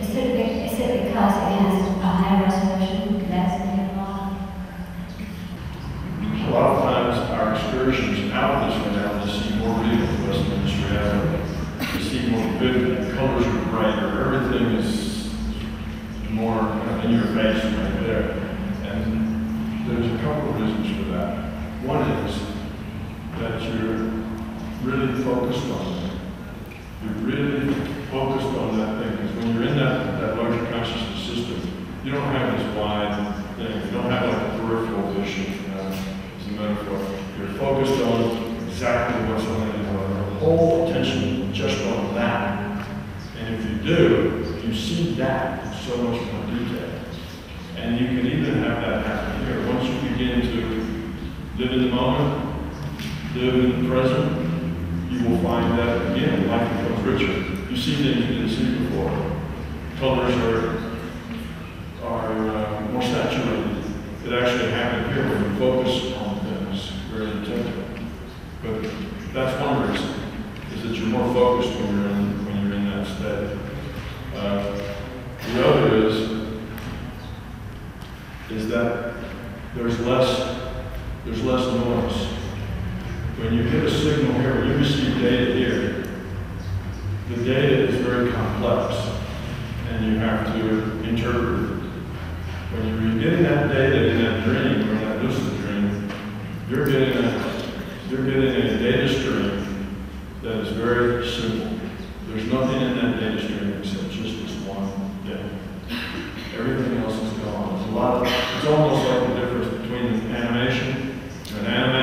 Is it because it has a high resolution capacity of law? A lot of times our excursions out this way now to see more real Westminster Avenue, to see more vivid, colors are brighter, everything is more in your face right there. And there's a couple of reasons for that. One is that you're really focused on it. You're really focused on that thing, because when you're in that larger consciousness system, you don't have this wide thing. You don't have like a peripheral vision, as a metaphor. You're focused on exactly what's on it. Your whole attention just on that. And if you do, you see that in so much more detail. And you can even have that happen here. Once you begin to live in the moment, live in the present, you will find that again, life becomes richer. You see things you didn't see before. Colors are more saturated. It actually happened here when you focus on things very intently. But that's one reason, is that you're more focused when you're in that state. The other is that there's less noise. When you get a signal here, when you receive data here, the data is very complex, and you have to interpret it. When you're getting that data in that dream, or that lucid dream, you're getting a data stream that is very simple. There's nothing in that data stream except just this one thing. Everything else is gone. It's almost like the difference between animation and anime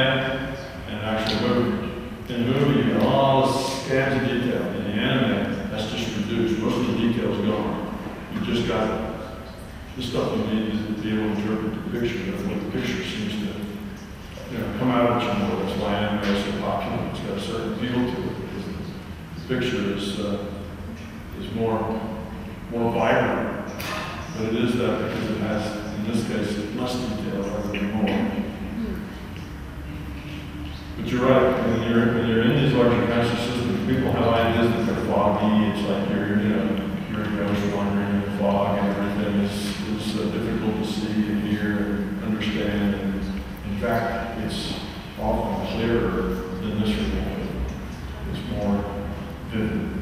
and actual movie. In the movie, you get all this scans of detail. In the anime, that's just reduced. Most of the detail's gone. You just got the stuff you need to be able to interpret the picture. That's what the picture seems to, come out at you more. That's why anime is so popular. It's got a certain feel to it. The picture is more vibrant. But it is that because it has, in this case, less detail rather than more. But you're right, when you're in these larger conscious systems, people have ideas that they're foggy. It's like you're a ghost wandering in the fog, and everything is difficult to see and hear and understand. And in fact, it's often clearer than this reality. It's more vivid.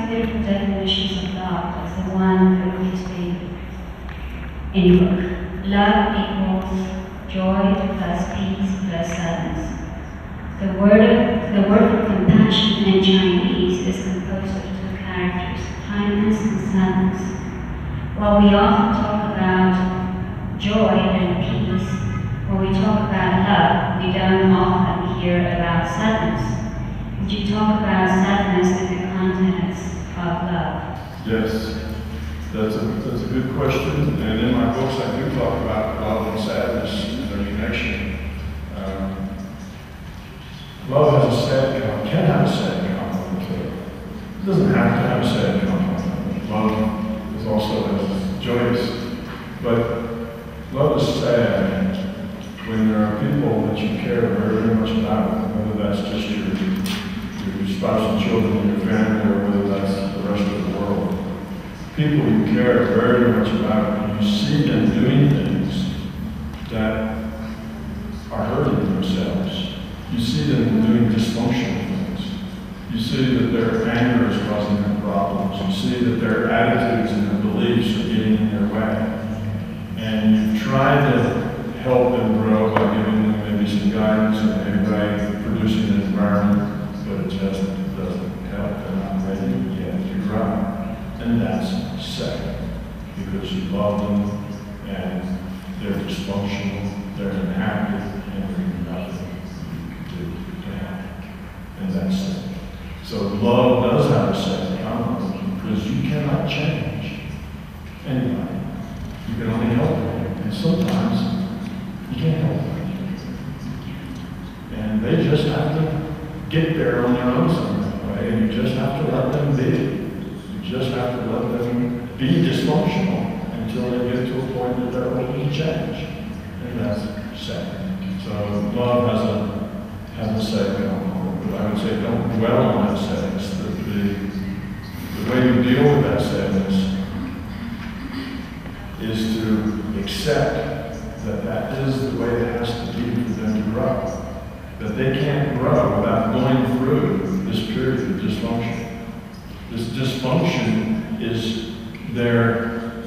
Beautiful definitions of love is the one that we speak in your book. Love equals joy plus peace plus sadness. The word for compassion in Chinese is composed of two characters, kindness and sadness. While we often talk about joy and peace, when we talk about love, we don't often hear about sadness. Would you talk about sadness in the context of love? Yes, that's a good question. And in my books, I do talk about love and sadness and their connection. Love has a sad component, can have a sad component to it. It doesn't have to have a sad component. Love is also joyous. But love is sad when there are people that you care very much about, whether that's just your spouse and children and your family, or whether that's the rest of the world. People you care very much about, and you see them doing things that are hurting themselves. You see them doing dysfunctional things. You see that their anger is causing them problems. You see that their attitudes and their beliefs are getting in their way. And you try to help them grow by giving them maybe some guidance or maybe by producing an environment, but it just doesn't help. They're not ready yet to grow. And that's sad, because you love them and they're dysfunctional, they're unhappy, and there's nothing you can do to help. And that's sad. So love does have a sad component, because you cannot change anybody. You can only help them. And sometimes you can't help them. And they just have to get there on their own some way. and you just have to let them be. You just have to let them be dysfunctional until they get to a point that they're open to change. And that's sad. So love has a sad component, but I would say don't dwell on that sadness. The way you deal with that sadness is to accept that that is the way it has to be for them to grow. That they can't grow without going through this period of dysfunction. This dysfunction is their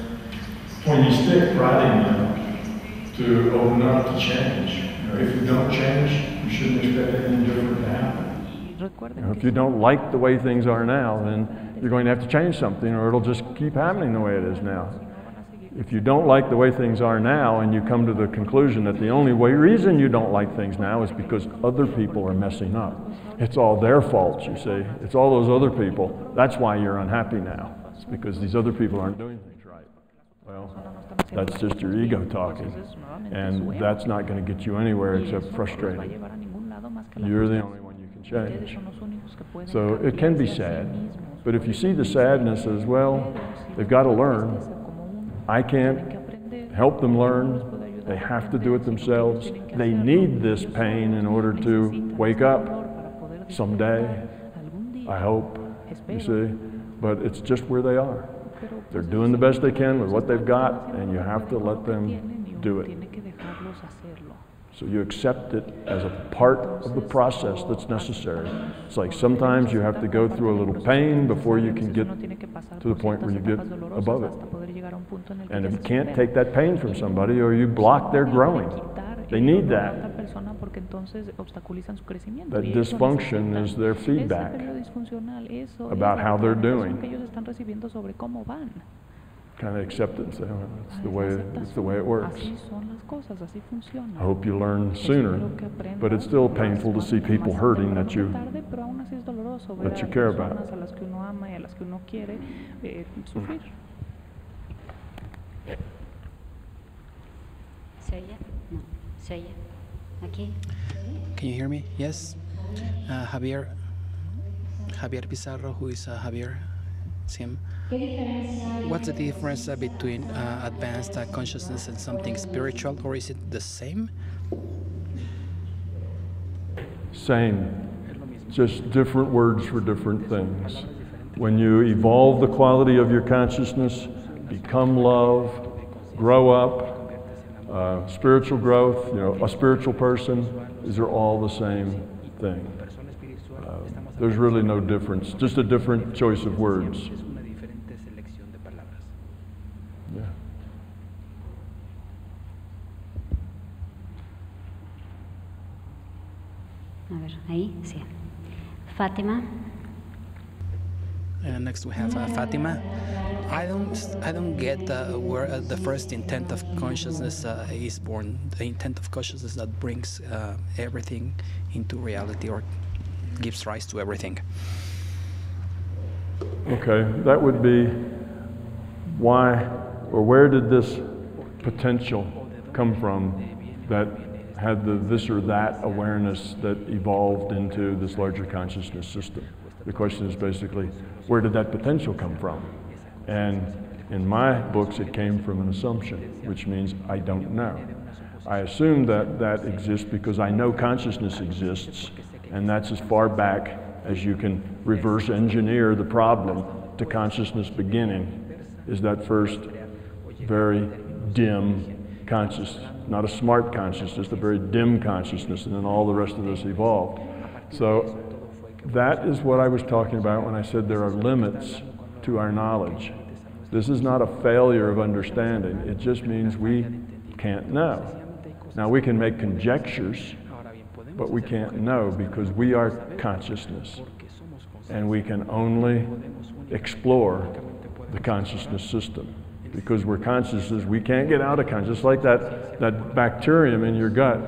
pointy stick prodding them to open up to change. If you don't change, you shouldn't expect anything different to happen. If you don't like the way things are now, then you're going to have to change something, or it'll just keep happening the way it is now. If you don't like the way things are now, and you come to the conclusion that the only reason you don't like things now is because other people are messing up. It's all their fault, you see. It's all those other people. That's why you're unhappy now. It's because these other people aren't doing things right. Well, that's just your ego talking. And that's not going to get you anywhere except frustrated. You're the only one you can change. So it can be sad. But if you see the sadness as, well, they've got to learn. I can't help them learn. They have to do it themselves. They need this pain in order to wake up someday, I hope, you see. But it's just where they are. They're doing the best they can with what they've got, and you have to let them do it. So you accept it as a part of the process that's necessary. It's like sometimes you have to go through a little pain before you can get to the point where you get above it. And if you can't take that pain from somebody, or you block their growing, they need that. That dysfunction is their feedback about how they're doing. Kind of accept it and say, oh, it's the way it works. I hope you learn sooner, but it's still painful to see people hurting that you care about. Can you hear me? Yes. Javier Pizarro, who is Javier, it's him. What's the difference between advanced consciousness and something spiritual, or is it the same? Same, just different words for different things. When you evolve the quality of your consciousness, become love, grow up, spiritual growth, a spiritual person, these are all the same thing. There's really no difference, just a different choice of words. A ver, ahí, sí. Fátima. Next we have Fatima. I don't get where the first intent of consciousness is born. The intent of consciousness that brings everything into reality, or gives rise to everything. Okay, that would be why, or where did this potential come from that had the this or that awareness that evolved into this larger consciousness system? The question is basically, where did that potential come from? And in my books, it came from an assumption, which means I don't know. I assume that that exists because I know consciousness exists, and that's as far back as you can reverse engineer the problem to consciousness beginning, is that first very dim consciousness, not a smart consciousness, a very dim consciousness, and then all the rest of this evolved. So that is what I was talking about when I said there are limits to our knowledge. This is not a failure of understanding. It just means we can't know. Now we can make conjectures, but we can't know because we are consciousness. And we can only explore the consciousness system. Because we're consciousness, we can't get out of consciousness. Like that bacterium in your gut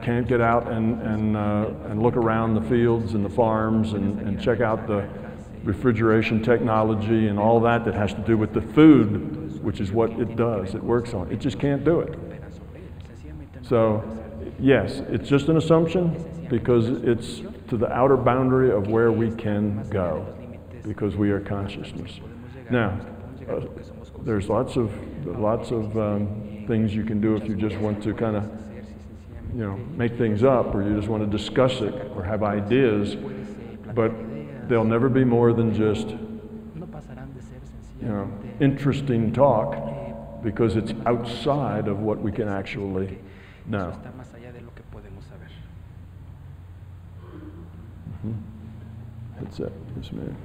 can't get out and look around the fields and the farms and check out the refrigeration technology and all that has to do with the food, which is what it does, it works on. It just can't do it. So, yes, it's just an assumption, because it's to the outer boundary of where we can go, because we are consciousness. Now, there's lots of things you can do if you just want to kind of, make things up, or you just want to discuss it, or have ideas, but they'll never be more than just, interesting talk, because it's outside of what we can actually know. That's it. Yes, ma'am.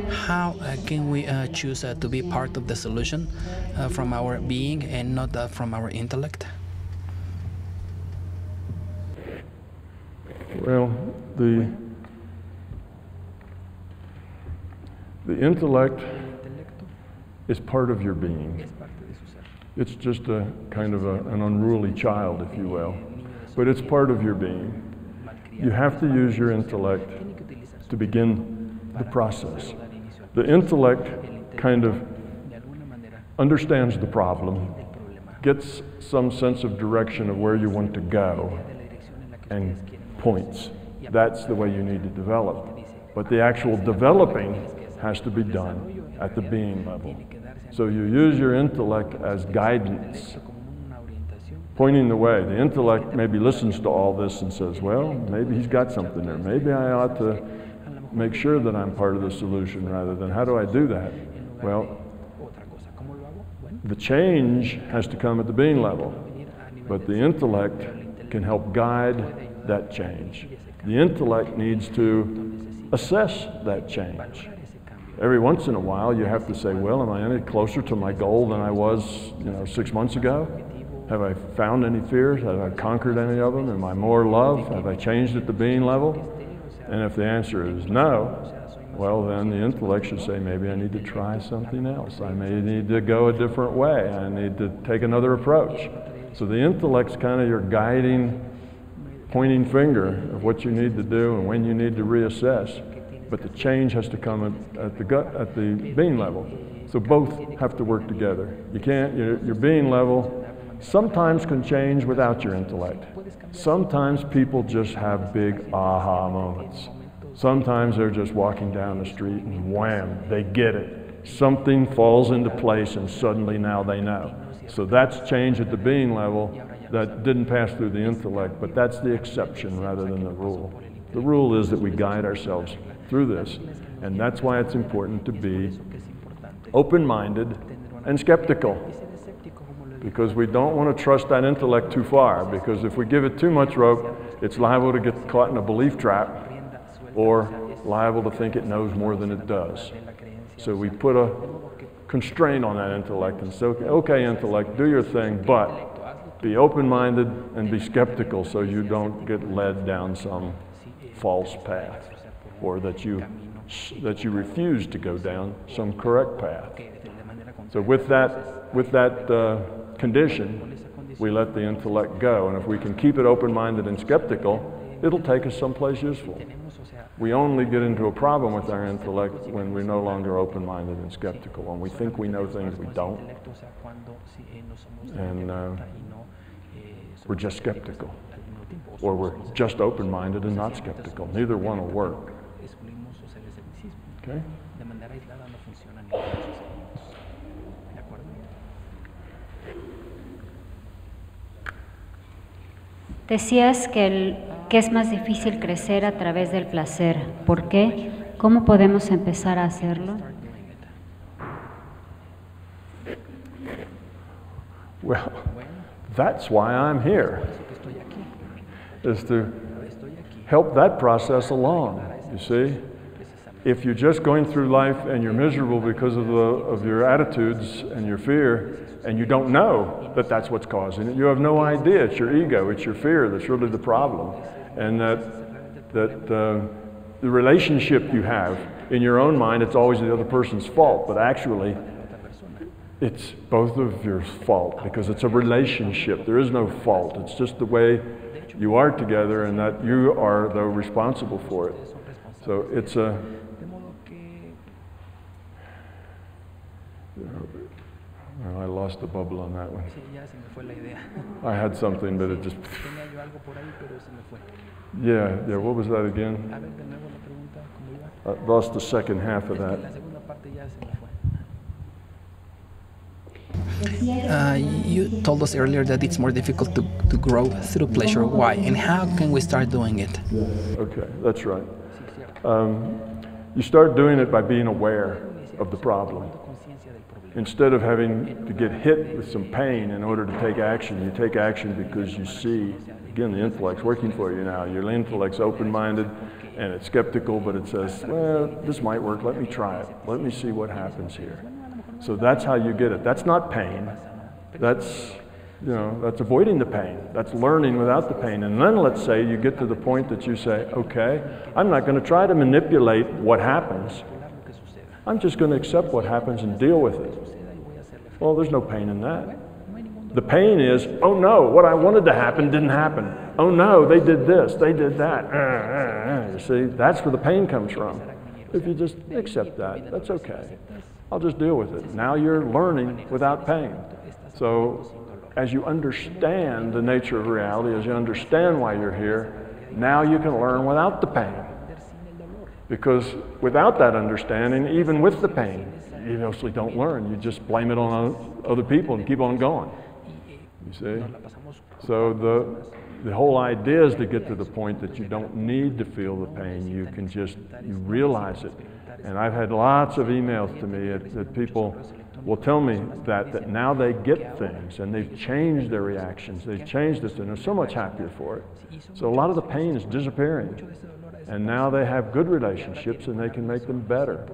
How can we choose to be part of the solution from our being and not from our intellect? Well, the intellect is part of your being. It's just a kind of an unruly child, if you will, but it's part of your being. You have to use your intellect to begin the process. The intellect kind of understands the problem, gets some sense of direction of where you want to go, and points. That's the way you need to develop. But the actual developing has to be done at the being level. So you use your intellect as guidance, pointing the way. The intellect maybe listens to all this and says, well, maybe he's got something there. Maybe I ought to make sure that I'm part of the solution, rather than how do I do that? Well, the change has to come at the being level, but the intellect can help guide that change. The intellect needs to assess that change. Every once in a while you have to say, well, am I any closer to my goal than I was 6 months ago? Have I found any fears? Have I conquered any of them? Am I more love? Have I changed at the being level? And if the answer is no, well, then the intellect should say, maybe I need to try something else. I may need to go a different way. I need to take another approach. So the intellect's kind of your guiding, pointing finger of what you need to do and when you need to reassess. But the change has to come at the being level. So both have to work together. You can't, your being level sometimes can change without your intellect. Sometimes people just have big aha moments. Sometimes they're just walking down the street and wham, they get it. Something falls into place and suddenly now they know. So that's change at the being level that didn't pass through the intellect, but that's the exception rather than the rule. The rule is that we guide ourselves through this, and that's why it's important to be open-minded and skeptical, because we don't want to trust that intellect too far, because if we give it too much rope, it's liable to get caught in a belief trap or liable to think it knows more than it does. So we put a constraint on that intellect and say, okay, intellect, do your thing, but be open-minded and be skeptical so you don't get led down some false path, or that you refuse to go down some correct path. So with that condition, we let the intellect go, and if we can keep it open-minded and skeptical, it'll take us someplace useful. We only get into a problem with our intellect when we're no longer open-minded and skeptical, when we think we know things we don't, and we're just skeptical, or we're just open-minded and not skeptical. Neither one will work. Okay? Decías que es más difícil crecer a través del placer. ¿Por qué? ¿Cómo podemos empezar a hacerlo? Well, that's why I'm here, is to help that process along, you see. If you're just going through life and you're miserable because of your attitudes and your fear, and you don't know that that's what's causing it, you have no idea. It's your ego, it's your fear that's really the problem. And that the relationship you have in your own mind, it's always the other person's fault, but actually it's both of your fault, because it's a relationship. There is no fault. It's just the way you are together, and that you are, though, responsible for it. So it's Well, I lost the bubble on that one. Sí, ya se me fue la idea. I had something, but it just... Tenía yo algo por ahí, pero se me fue. Yeah, what was that again? A ver, de nuevo la pregunta, ¿cómo iba? I lost the second half of Es que that. la segunda parte ya se me fue. You told us earlier that it's more difficult to grow through pleasure. Why? And how can we start doing it? Okay, that's right. You start doing it by being aware of the problem. Instead of having to get hit with some pain in order to take action, you take action because you see, again, the intellect's working for you now. Your intellect's open-minded and it's skeptical, but it says, well, this might work, let me try it. Let me see what happens here. So that's how you get it. That's not pain. That's, that's avoiding the pain. That's learning without the pain. And then let's say you get to the point that you say, okay, I'm not going to try to manipulate what happens. I'm just going to accept what happens and deal with it. Well, there's no pain in that. The pain is, oh no, what I wanted to happen didn't happen. Oh no, they did this, they did that. You see, that's where the pain comes from. If you just accept that, that's okay. I'll just deal with it. Now you're learning without pain. So as you understand the nature of reality, as you understand why you're here, now you can learn without the pain. Because without that understanding, even with the pain, you mostly don't learn. You just blame it on other people and keep on going. You see? So the whole idea is to get to the point that you don't need to feel the pain. You can just, you realize it. And I've had lots of emails to me that people will tell me that now they get things and they've changed their reactions. They've changed this and they're so much happier for it. So a lot of the pain is disappearing. And now they have good relationships and they can make them better.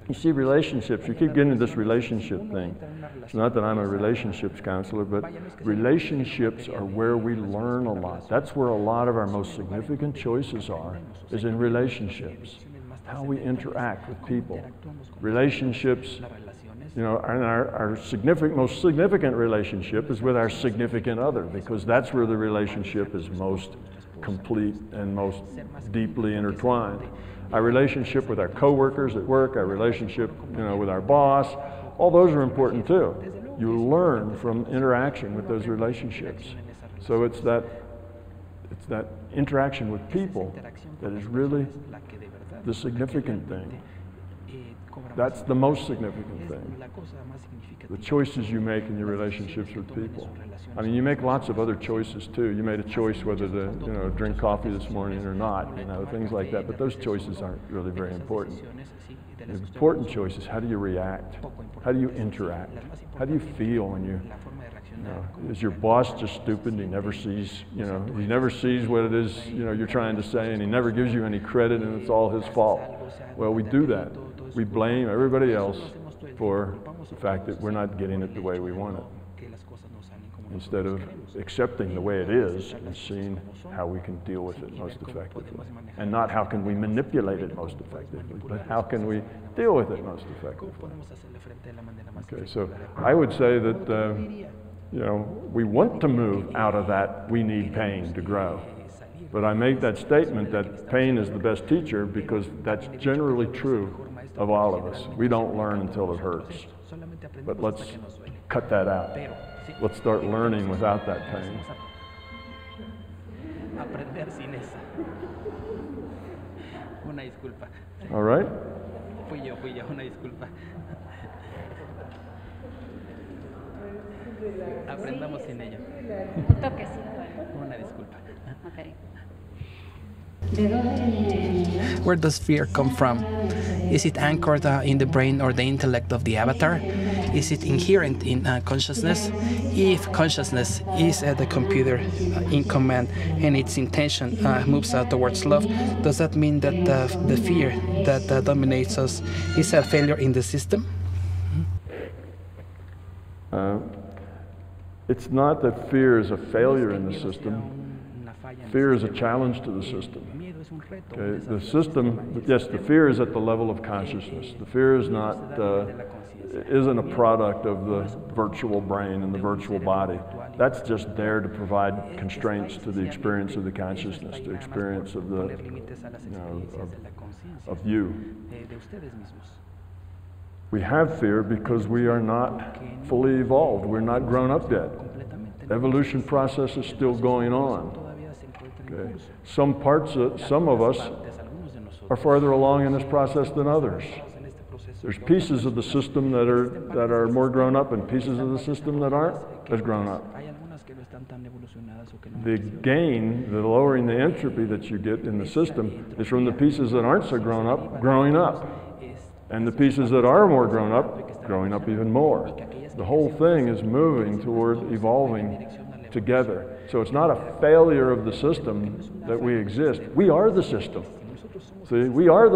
You see, relationships, you keep getting into this relationship thing. It's not that I'm a relationships counselor, but relationships are where we learn a lot. That's where a lot of our most significant choices are, is in relationships. How we interact with people. Relationships, and our most significant relationship is with our significant other, because that's where the relationship is most complete and most deeply intertwined. Our relationship with our coworkers at work, our relationship, with our boss, all those are important too. You learn from interaction with those relationships. So it's that interaction with people that is really the significant thing. That's the most significant thing. The choices you make in your relationships with people. I mean, you make lots of other choices too. You made a choice whether to drink coffee this morning or not, things like that. But those choices aren't really very important. The important choice is, how do you react? How do you interact? How do you feel when is your boss just stupid and he never sees, he never sees what it is, you're trying to say, and he never gives you any credit and it's all his fault. Well, we do that. We blame everybody else for the fact that we're not getting it the way we want it, instead of accepting the way it is and seeing how we can deal with it most effectively. And not how can we manipulate it most effectively, but how can we deal with it most effectively. Okay, so I would say that we want to move out of that we need pain to grow. But I make that statement that pain is the best teacher because that's generally true of all of us. We don't learn until it hurts. But let's cut that out. Let's start learning without that pain. All right? Aprendamos sin ello. Un toquecito. Una disculpa. Okay. Where does fear come from? Is it anchored in the brain or the intellect of the avatar? Is it inherent in consciousness? If consciousness is the computer in command and its intention moves towards love, does that mean that the fear that dominates us is a failure in the system? It's not that fear is a failure in the system. Fear is a challenge to the system. Okay? The system, yes, the fear is at the level of consciousness. The fear is not, isn't a product of the virtual brain and the virtual body. That's just there to provide constraints to the experience of the consciousness, to experience of the, of you. We have fear because we are not fully evolved. We're not grown up yet. Evolution process is still going on. Okay. Some of us are farther along in this process than others. There's pieces of the system that are more grown up and pieces of the system that aren't as grown up. The gain, the lowering the entropy that you get in the system is from the pieces that aren't so grown up, growing up. And the pieces that are more grown up, growing up even more. The whole thing is moving toward evolving together. So it's not a failure of the system that we exist. We are the system. See, we are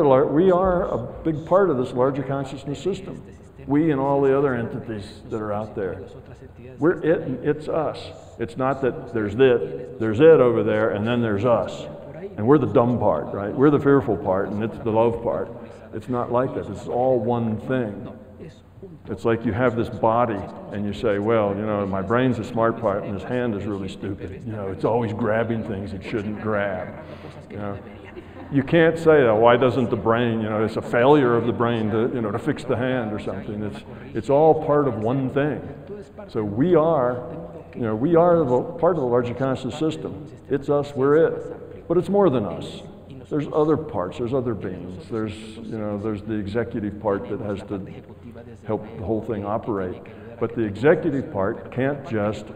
a big part of this larger consciousness system. We and all the other entities that are out there. We're it and it's us. It's not that there's it over there, and then there's us. And we're the dumb part, right? We're the fearful part, and it's the love part. It's not like that. It's all one thing. It's like you have this body, and you say, well, you know, my brain's the smart part, and this hand is really stupid. You know, it's always grabbing things it shouldn't grab. You know, you can't say, oh, why doesn't the brain, you know, it's a failure of the brain to, you know, to fix the hand or something. It's all part of one thing. So we are, you know, we are part of the larger conscious system. It's us, we're it. But it's more than us. There's other parts, there's other beings. There's, you know, there's the executive part that has to help the whole thing operate. But the executive part can't just,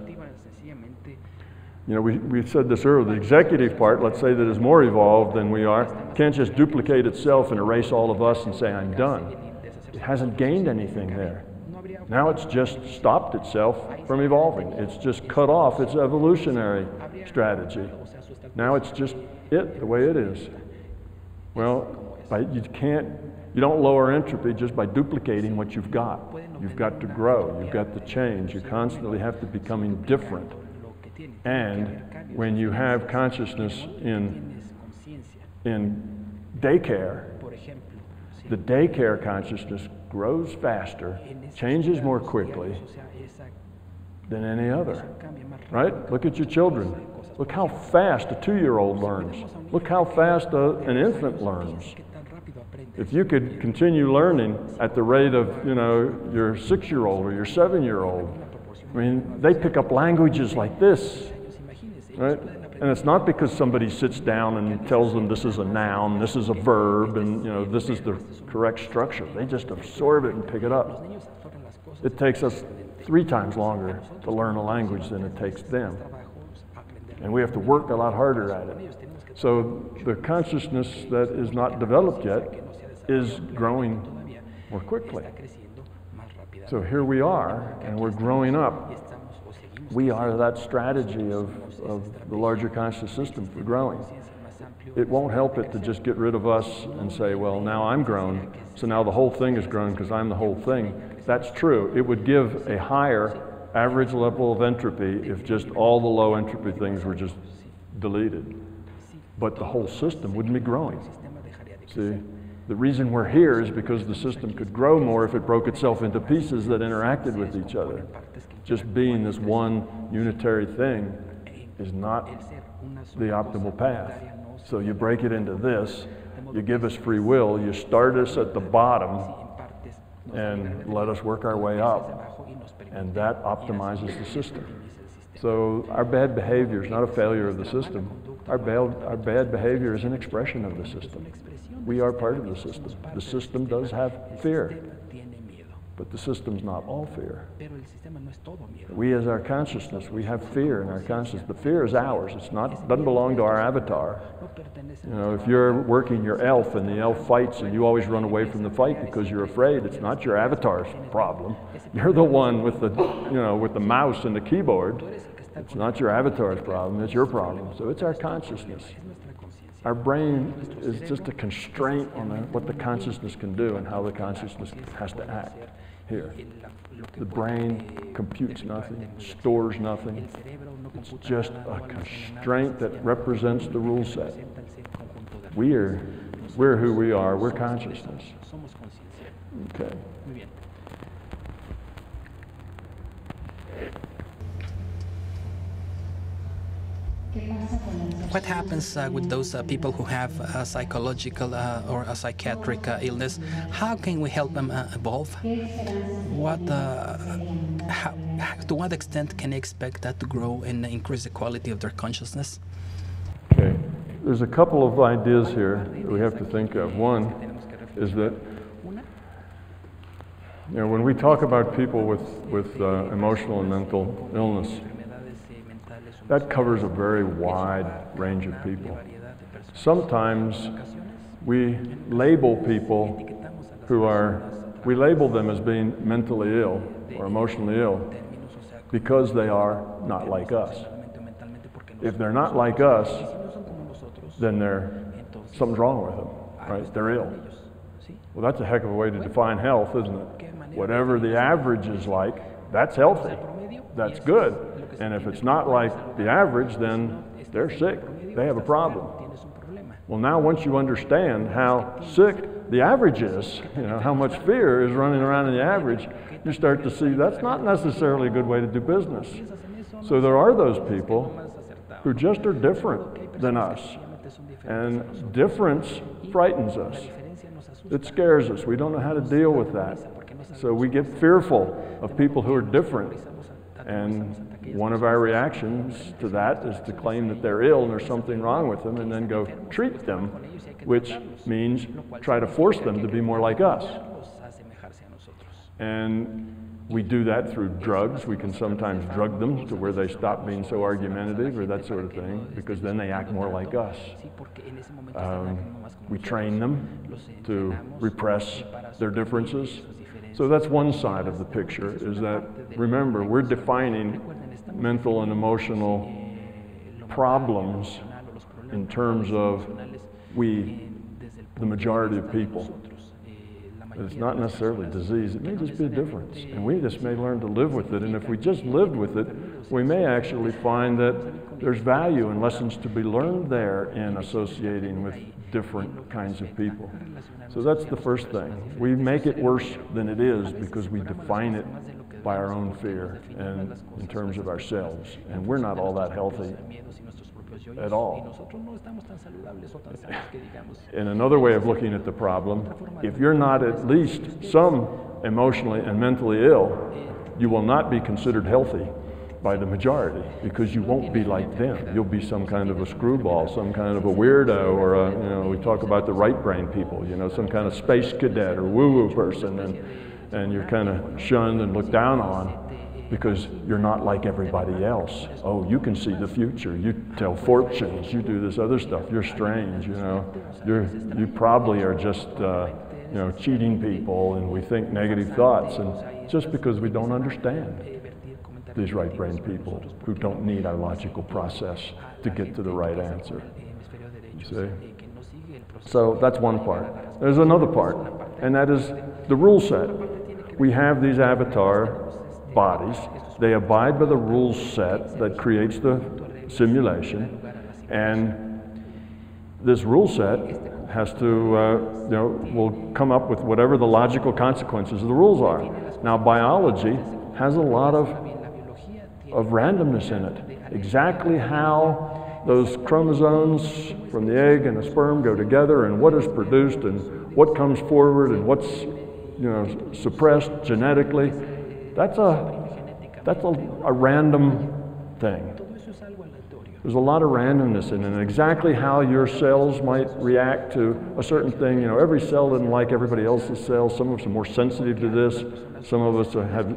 you know, we said this earlier, the executive part, let's say that is more evolved than we are, can't just duplicate itself and erase all of us and say, I'm done. It hasn't gained anything there. Now it's just stopped itself from evolving. It's just cut off its evolutionary strategy. Now it's just it, the way it is. Well, you don't lower entropy just by duplicating what you've got. You've got to grow, you've got to change, you constantly have to becoming different. And when you have consciousness in daycare, the daycare consciousness grows faster, changes more quickly than any other, right? Look at your children. Look how fast a 2-year-old learns. Look how fast an infant learns. If you could continue learning at the rate of, you know, your 6-year-old or your 7-year-old, I mean, they pick up languages like this, right? And it's not because somebody sits down and tells them this is a noun, this is a verb, and, you know, this is the correct structure. They just absorb it and pick it up. It takes us 3 times longer to learn a language than it takes them. And we have to work a lot harder at it. So the consciousness that is not developed yet is growing more quickly. So here we are, and we're growing up. We are that strategy of the larger conscious system for growing. It won't help it to just get rid of us and say, well, now I'm grown, so now the whole thing is grown because I'm the whole thing. That's true. It would give a higher average level of entropy if just all the low entropy things were just deleted. But the whole system wouldn't be growing. See, the reason we're here is because the system could grow more if it broke itself into pieces that interacted with each other. Just being this one unitary thing is not the optimal path. So you break it into this, you give us free will, you start us at the bottom and let us work our way up. And that optimizes the system. So our bad behavior is not a failure of the system. Our bad behavior is an expression of the system. We are part of the system. The system does have fear, but the system's not all fear. We as our consciousness, we have fear in our consciousness. The fear is ours. Doesn't belong to our avatar. You know, if you're working your elf and the elf fights and you always run away from the fight because you're afraid, it's not your avatar's problem. You're the one with the, you know, with the mouse and the keyboard. It's not your avatar's problem, it's your problem. So it's our consciousness. Our brain is just a constraint on what the consciousness can do and how the consciousness has to act here. The brain computes nothing, stores nothing. It's just a constraint that represents the rule set. We're who we are, we're consciousness. Okay. What happens with those people who have a psychological or a psychiatric illness? How can we help them evolve? To what extent can they expect that to grow and increase the quality of their consciousness? Okay, there's a couple of ideas here that we have to think of. One is that, when we talk about people with emotional and mental illness, that covers a very wide range of people. Sometimes we label people we label them as being mentally ill or emotionally ill because they are not like us. If they're not like us, then something's wrong with them, right? They're ill. Well, that's a heck of a way to define health, isn't it? Whatever the average is like, that's healthy. That's good. And if it's not like the average, then they're sick. They have a problem. Well, now once you understand how sick the average is, how much fear is running around in the average, you start to see that's not necessarily a good way to do business. So there are those people who just are different than us. And difference frightens us. It scares us. We don't know how to deal with that. So we get fearful of people who are different. And one of our reactions to that is to claim that they're ill and there's something wrong with them and then go treat them, which means try to force them to be more like us. And we do that through drugs. We can sometimes drug them to where they stop being so argumentative or that sort of thing, because then they act more like us. We train them to repress their differences. So that's one side of the picture, is that, remember, we're defining mental and emotional problems in terms of the majority of people. It's not necessarily disease, it may just be a difference. And we just may learn to live with it. And if we just lived with it, we may actually find that there's value and lessons to be learned there in associating with different kinds of people. So that's the first thing. We make it worse than it is because we define it by our own fear and in terms of ourselves. And we're not all that healthy at all. In another way of looking at the problem, if you're not at least some emotionally and mentally ill, you will not be considered healthy by the majority, because you won't be like them. You'll be some kind of a screwball, some kind of a weirdo, or we talk about the right brain people, some kind of space cadet or woo-woo person, and you're kind of shunned and looked down on because you're not like everybody else. Oh, you can see the future, you tell fortunes, you do this other stuff, you're strange, you probably are just cheating people, and we think negative thoughts, and just because we don't understand these right brain people who don't need our logical process to get to the right answer. You see? So that's one part. There's another part, and that is the rule set. We have these avatar bodies. They abide by the rule set that creates the simulation, and this rule set has to, will come up with whatever the logical consequences of the rules are. Now, biology has a lot of randomness in it. Exactly how those chromosomes from the egg and the sperm go together, and what is produced, and what comes forward, and what's suppressed genetically, that's a random thing. There's a lot of randomness in it, and exactly how your cells might react to a certain thing. Every cell doesn't like everybody else's cells. Some of us are more sensitive to this. Some of us have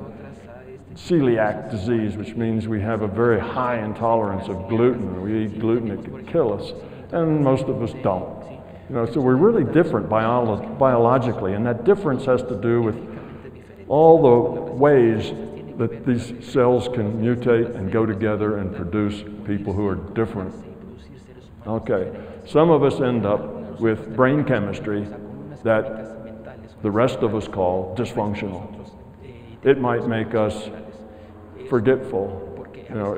celiac disease, which means we have a very high intolerance of gluten. We eat gluten, it could kill us, and most of us don't. So we're really different biologically, and that difference has to do with all the ways that these cells can mutate and go together and produce people who are different. Okay, some of us end up with brain chemistry that the rest of us call dysfunctional. It might make us forgetful.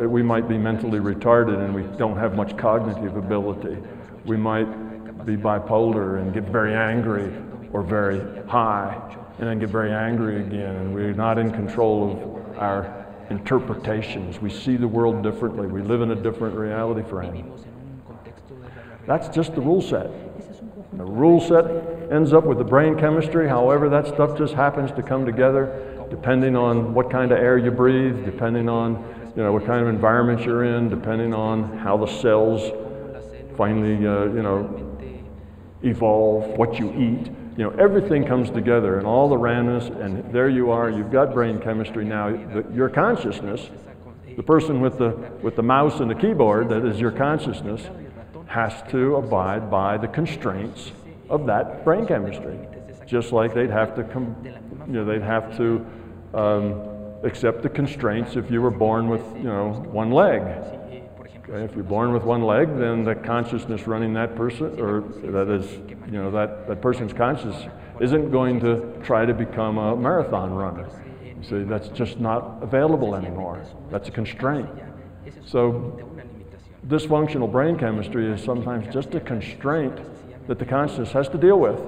We might be mentally retarded and we don't have much cognitive ability. We might be bipolar and get very angry or very high and then get very angry again, and we're not in control of our interpretations. We see the world differently. We live in a different reality frame. That's just the rule set. The rule set ends up with the brain chemistry. However, that stuff just happens to come together depending on what kind of air you breathe, depending on what kind of environment you're in, depending on how the cells finally evolve, what you eat. Everything comes together and all the randomness, and there you are, you've got brain chemistry now. Your consciousness, the person with the mouse and the keyboard, that is your consciousness, has to abide by the constraints of that brain chemistry. Just like they'd have to accept the constraints if you were born with one leg. Okay? If you're born with one leg, then the consciousness running that person, or that is that person's conscious, isn't going to try to become a marathon runner. You see, that's just not available anymore. That's a constraint. So dysfunctional brain chemistry is sometimes just a constraint that the consciousness has to deal with.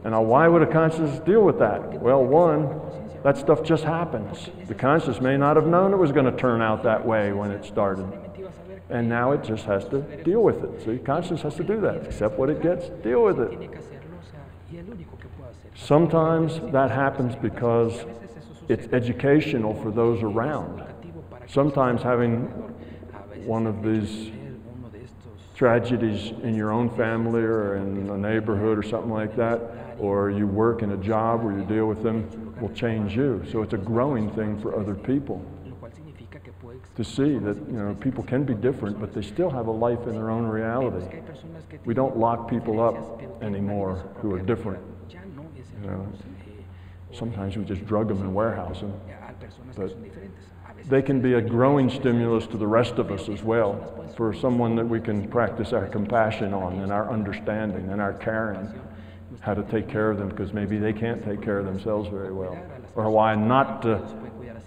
And now, why would a consciousness deal with that? Well, one, that stuff just happens. The conscious may not have known it was going to turn out that way when it started. And now it just has to deal with it. See, conscious has to do that. Accept what it gets, deal with it. Sometimes that happens because it's educational for those around. Sometimes having one of these tragedies in your own family or in a neighborhood or something like that, or you work in a job where you deal with them, will change you. So it's a growing thing for other people to see that people can be different, but they still have a life in their own reality. We don't lock people up anymore who are different. Sometimes we just drug them and warehouse them, but they can be a growing stimulus to the rest of us as well, for someone that we can practice our compassion on and our understanding and our caring, how to take care of them because maybe they can't take care of themselves very well, or why not to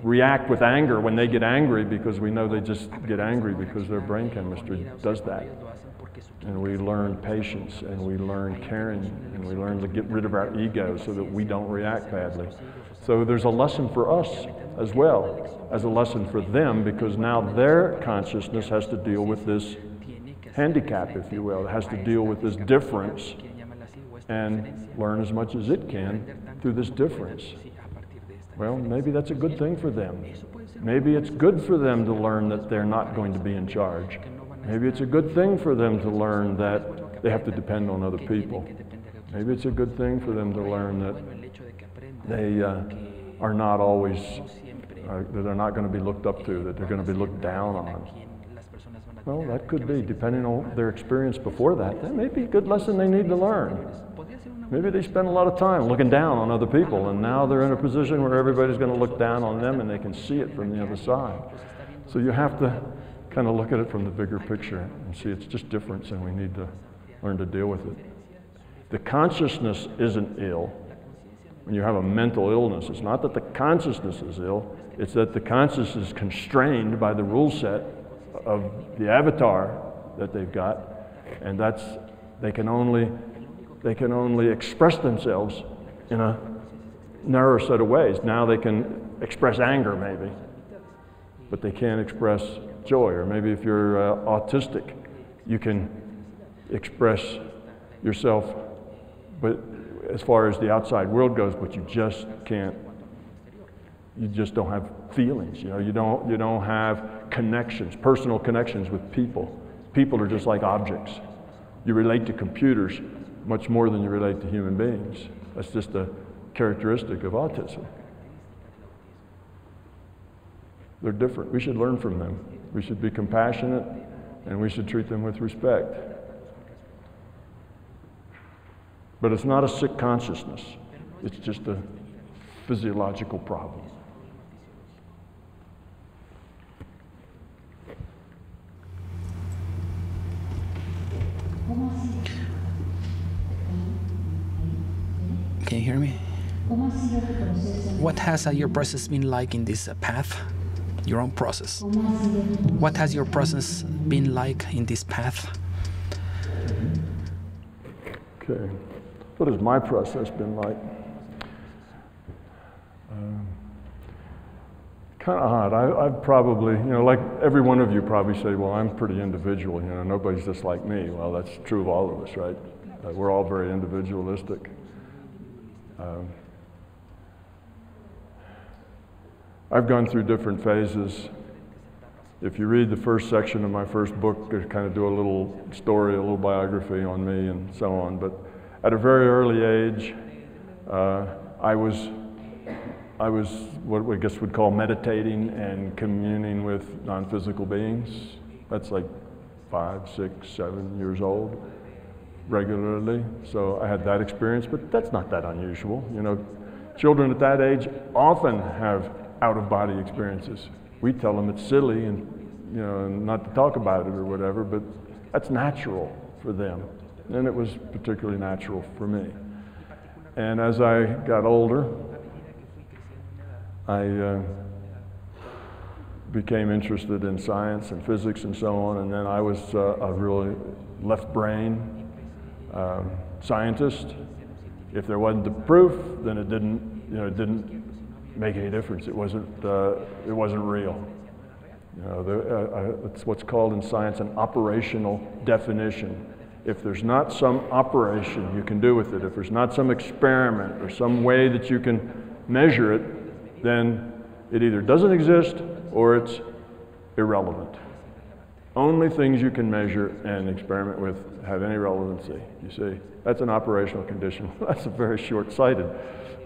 react with anger when they get angry, because we know they just get angry because their brain chemistry does that. And we learn patience, and we learn caring, and we learn to get rid of our ego so that we don't react badly. So there's a lesson for us as well as a lesson for them, because now their consciousness has to deal with this handicap, if you will. It has to deal with this difference and learn as much as it can through this difference. Well, maybe that's a good thing for them. Maybe it's good for them to learn that they're not going to be in charge. Maybe it's a good thing for them to learn that they have to depend on other people. Maybe it's a good thing for them to learn that they are not always, that they're not going to be looked up to, that they're going to be looked down on. Well, that could be, depending on their experience before that. That may be a good lesson they need to learn. Maybe they spend a lot of time looking down on other people, and now they're in a position where everybody's going to look down on them and they can see it from the other side. So you have to kind of look at it from the bigger picture and see it's just difference, and we need to learn to deal with it. The consciousness isn't ill. When you have a mental illness, it's not that the consciousness is ill, it's that the consciousness is constrained by the rule set of the avatar that they've got, and that's, they can only express themselves in a narrower set of ways. Now they can express anger maybe, but they can't express joy. Or maybe if you're autistic, you can express yourself, but as far as the outside world goes, but you just can't, you just don't have feelings, you don't have connections, personal connections with people. People are just like objects. You relate to computers much more than you relate to human beings. That's just a characteristic of autism. They're different. We should learn from them. We should be compassionate, and we should treat them with respect. But it's not a sick consciousness. It's just a physiological problem. Can you hear me? What has your process been like in this path? Your own process. What has your process been like in this path? Okay. What has my process been like? kind of odd. I've probably, like every one of you probably say, well, I'm pretty individual, nobody's just like me. Well, that's true of all of us, right? We're all very individualistic. I've gone through different phases. If you read the first section of my first book, I kind of do a little story, a little biography on me and so on. But at a very early age, I was what we guess would call meditating and communing with non-physical beings. That's like 5, 6, 7 years old regularly. So I had that experience, but that's not that unusual. Children at that age often have out-of-body experiences. We tell them it's silly and not to talk about it or whatever, but that's natural for them. And it was particularly natural for me. And as I got older, I became interested in science and physics and so on, and then I was a really left brain scientist. If there wasn't the proof, then it didn't make any difference. It wasn't real. It's what's called in science an operational definition. If there's not some operation you can do with it, if there's not some experiment or some way that you can measure it, then it either doesn't exist or it's irrelevant. Only things you can measure and experiment with have any relevancy, you see. That's an operational condition. That's a very short-sighted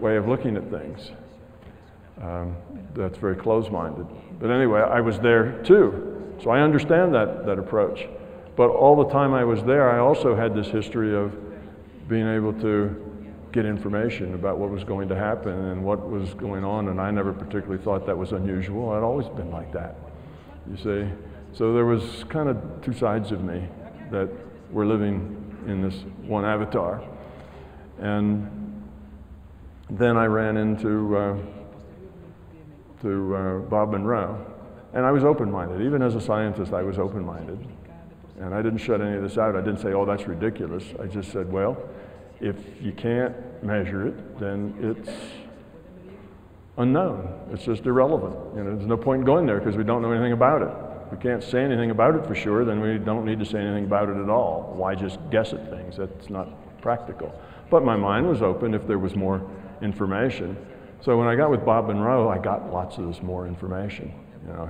way of looking at things. That's very closed-minded. But anyway, I was there too, so I understand that approach. But all the time I was there, I also had this history of being able to get information about what was going to happen and what was going on, and I never particularly thought that was unusual. I'd always been like that, you see. So there was kind of two sides of me that were living in this one avatar. And then I ran into Bob Monroe, and I was open-minded. Even as a scientist, I was open-minded. And I didn't shut any of this out. I didn't say, oh, that's ridiculous. I just said, well, if you can't measure it, then it's unknown. It's just irrelevant. There's no point in going there because we don't know anything about it. If we can't say anything about it for sure, then we don't need to say anything about it at all. Why just guess at things? That's not practical. But my mind was open if there was more information. So when I got with Bob Monroe, I got lots of this more information.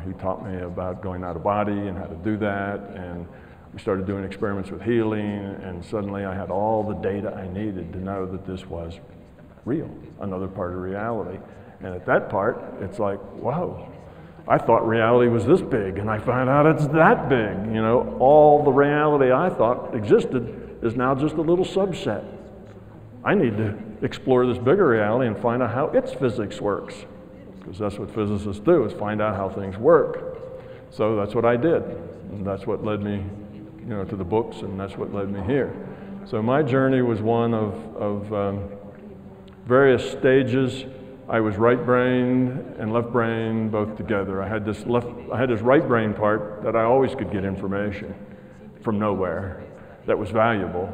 He taught me about going out of body and how to do that, and we started doing experiments with healing, and suddenly I had all the data I needed to know that this was real, another part of reality. And at that part, it's like, whoa, I thought reality was this big, and I found out it's that big. All the reality I thought existed is now just a little subset. I need to explore this bigger reality and find out how its physics works, because that's what physicists do, is find out how things work. So that's what I did, and that's what led me to the books, and that's what led me here. So my journey was one of various stages. I was right-brained and left-brained both together. I had this right brain part that I always could get information from nowhere that was valuable,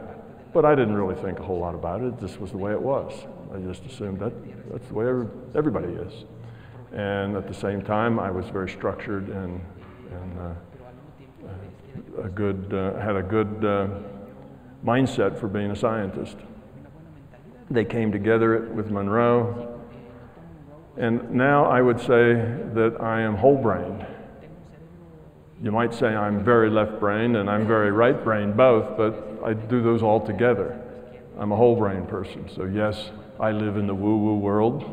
but I didn't really think a whole lot about it. This was the way it was. I just assumed that's the way everybody is. And at the same time, I was very structured and had a good mindset for being a scientist. They came together with Monroe, and now I would say that I am whole-brained. You might say I'm very left-brained and I'm very right-brained both, but I do those all together. I'm a whole-brain person, so yes, I live in the woo-woo world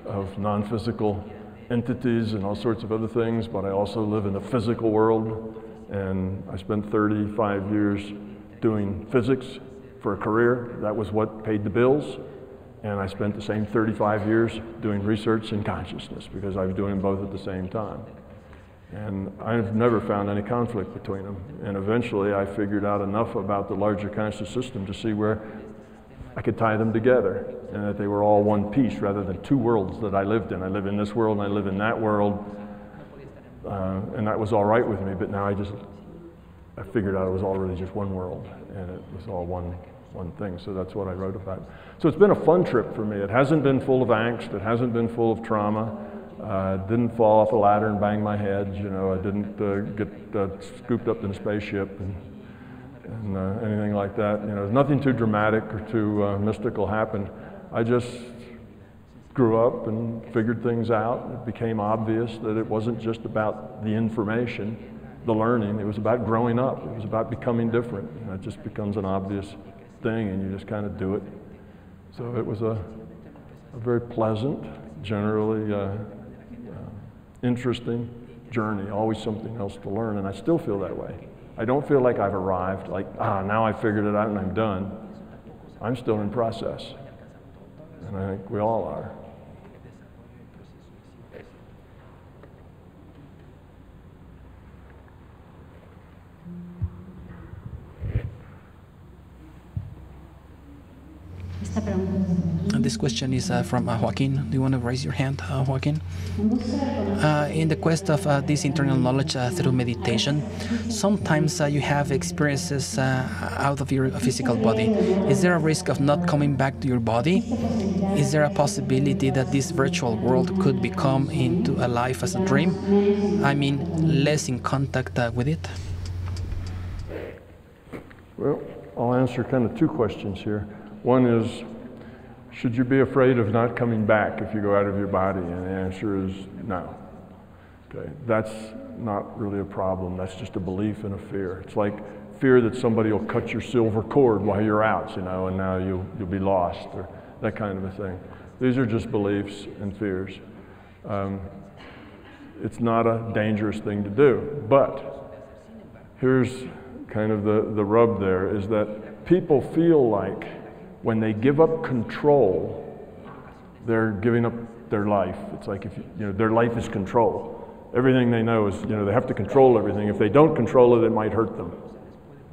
of non-physical entities and all sorts of other things, but I also live in the physical world, and I spent 35 years doing physics for a career. That was what paid the bills, and I spent the same 35 years doing research in consciousness because I was doing them both at the same time. And I've never found any conflict between them, and eventually I figured out enough about the larger conscious system to see where I could tie them together, and that they were all one piece rather than two worlds that I lived in. I live in this world and I live in that world, and that was all right with me, but now I figured out it was all really just one world, and it was all one thing, so that's what I wrote about. So it's been a fun trip for me. It hasn't been full of angst, it hasn't been full of trauma. Didn't fall off a ladder and bang my head, you know. I didn't get scooped up in a spaceship and anything like that. You know, nothing too dramatic or too mystical happened. I just grew up and figured things out. It became obvious that it wasn't just about the information, the learning. It was about growing up. It was about becoming different. And it just becomes an obvious thing, and you just kind of do it. So it was a very pleasant, generally interesting journey, always something else to learn, and I still feel that way. I don't feel like I've arrived, like, now I figured it out and I'm done. I'm still in process, and I think we all are. And this question is from Joaquin. Do you want to raise your hand, Joaquin? In the quest of this internal knowledge through meditation, sometimes you have experiences out of your physical body. Is there a risk of not coming back to your body? Is there a possibility that this virtual world could become into a life as a dream? I mean, less in contact with it? Well, I'll answer kind of two questions here. One is, should you be afraid of not coming back if you go out of your body? And the answer is no. Okay, that's not really a problem. That's just a belief and a fear. It's like fear that somebody will cut your silver cord while you're out, you know, and now you'll be lost, or that kind of a thing. These are just beliefs and fears. It's not a dangerous thing to do, but here's kind of the rub there, is that people feel like when they give up control, they're giving up their life. It's like if you know, their life is control. Everything they know is, you know, they have to control everything. If they don't control it, it might hurt them.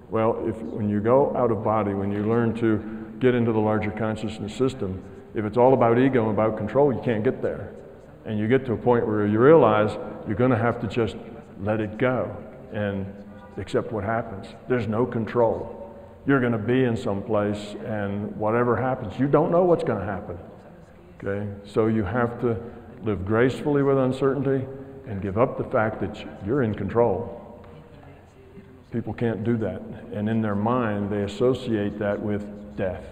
Well, when you go out of body, when you learn to get into the larger consciousness system, if it's all about ego and about control, you can't get there. And you get to a point where you realize you're going to have to just let it go and accept what happens. There's no control. You're going to be in some place, and whatever happens, you don't know what's going to happen. Okay? So you have to live gracefully with uncertainty and give up the fact that you're in control. People can't do that. And in their mind, they associate that with death.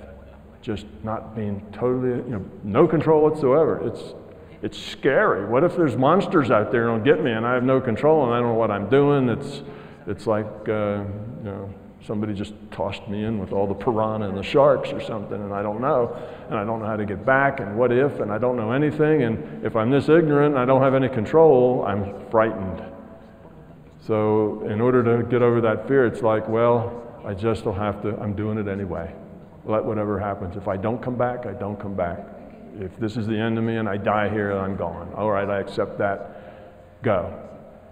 Just not being totally, you know, no control whatsoever. It's scary. What if there's monsters out there and don't get me, and I have no control and I don't know what I'm doing? It's like, you know, somebody just tossed me in with all the piranha and the sharks or something, and I don't know how to get back, and what if, and I don't know anything, and if I'm this ignorant and I don't have any control, I'm frightened. So in order to get over that fear, it's like, well, I just will have to, I'm doing it anyway. Let whatever happens. If I don't come back, I don't come back. If this is the end of me and I die here, I'm gone. All right, I accept that. Go.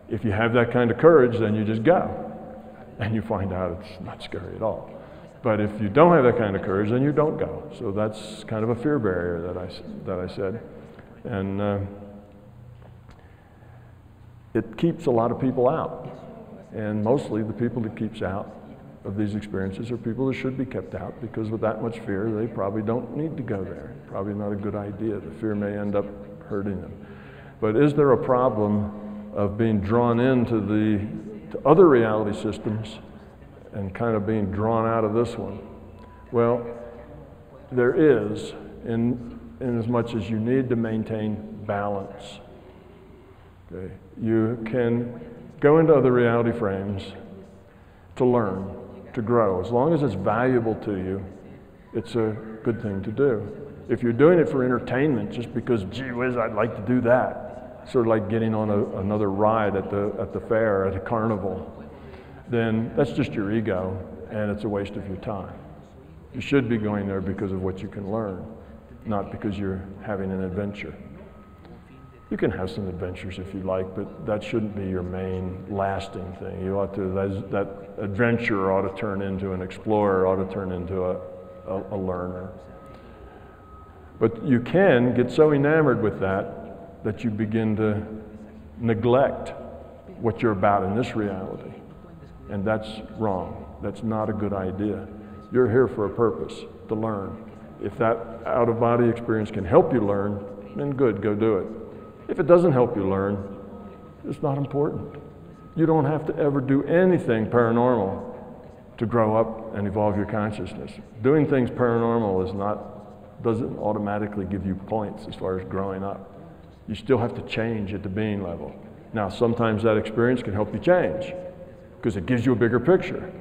If you have that kind of courage, then you just go. And you find out it's not scary at all. But if you don't have that kind of courage, then you don't go. So that's kind of a fear barrier that I said. And it keeps a lot of people out. And mostly the people that keeps out of these experiences are people that should be kept out, because with that much fear, they probably don't need to go there. Probably not a good idea. The fear may end up hurting them. But is there a problem of being drawn into to other reality systems and kind of being drawn out of this one? Well, there is, in as much as you need to maintain balance. Okay? You can go into other reality frames to learn, to grow. As long as it's valuable to you, it's a good thing to do. If you're doing it for entertainment, just because, gee whiz, I'd like to do that, sort of like getting on another ride at the fair, at a carnival, then that's just your ego, and it's a waste of your time. You should be going there because of what you can learn, not because you're having an adventure. You can have some adventures if you like, but that shouldn't be your main lasting thing. You ought to, that adventure ought to turn into an explorer, ought to turn into a learner. But you can get so enamored with that you begin to neglect what you're about in this reality. And that's wrong. That's not a good idea. You're here for a purpose, to learn. If that out-of-body experience can help you learn, then good, go do it. If it doesn't help you learn, it's not important. You don't have to ever do anything paranormal to grow up and evolve your consciousness. Doing things paranormal doesn't automatically give you points as far as growing up. You still have to change at the being level. Now, sometimes that experience can help you change because it gives you a bigger picture,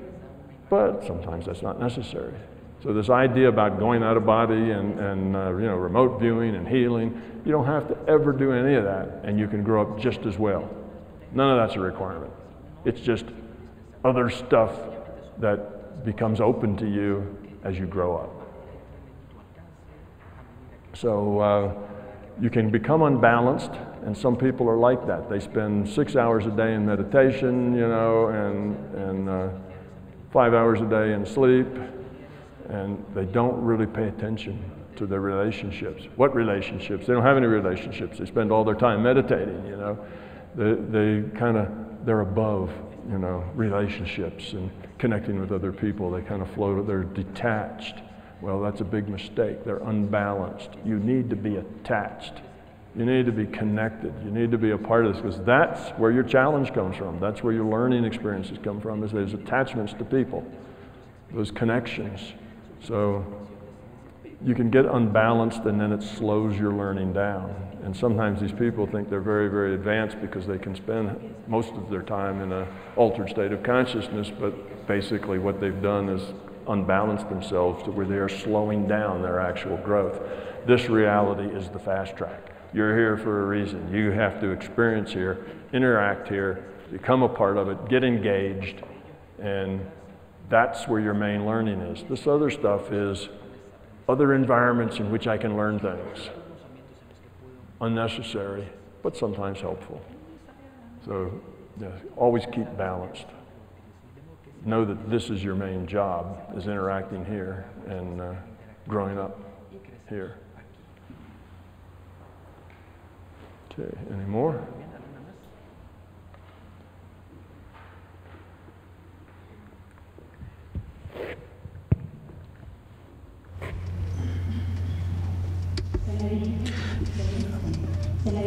but sometimes that's not necessary. So this idea about going out of body and remote viewing and healing, you don't have to ever do any of that, and you can grow up just as well. None of that's a requirement. It's just other stuff that becomes open to you as you grow up. So you can become unbalanced, and some people are like that. They spend 6 hours a day in meditation, and 5 hours a day in sleep, and they don't really pay attention to their relationships. What relationships? They don't have any relationships. They spend all their time meditating, They're above, relationships and connecting with other people. They kind of float, they're detached. Well, that's a big mistake. They're unbalanced. You need to be attached. You need to be connected. You need to be a part of this, because that's where your challenge comes from. That's where your learning experiences come from, is those attachments to people, those connections. So you can get unbalanced, and then it slows your learning down. And sometimes these people think they're very, very advanced because they can spend most of their time in an altered state of consciousness, but basically what they've done is unbalance themselves to where they are slowing down their actual growth. This reality is the fast track. You're here for a reason. You have to experience here, interact here, become a part of it, get engaged, and that's where your main learning is. This other stuff is other environments in which I can learn things. Unnecessary, but sometimes helpful. So always keep balanced. Know that this is your main job, is interacting here and growing up here. Okay, any more?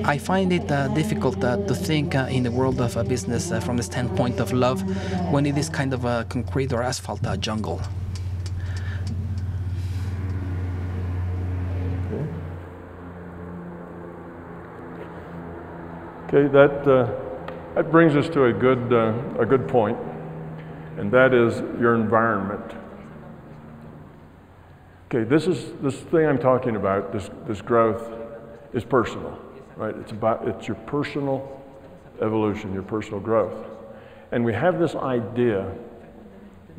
I find it difficult to think in the world of business from the standpoint of love when it is kind of a concrete or asphalt jungle. Okay, that brings us to a good point, and that is your environment. Okay, this thing I'm talking about, this growth, is personal, right? It's your personal evolution, your personal growth. And we have this idea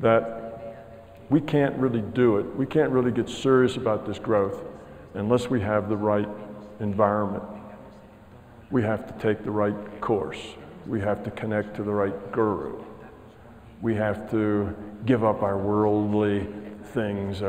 that we can't really do it. We can't really get serious about this growth unless we have the right environment. We have to take the right course. We have to connect to the right guru. We have to give up our worldly things,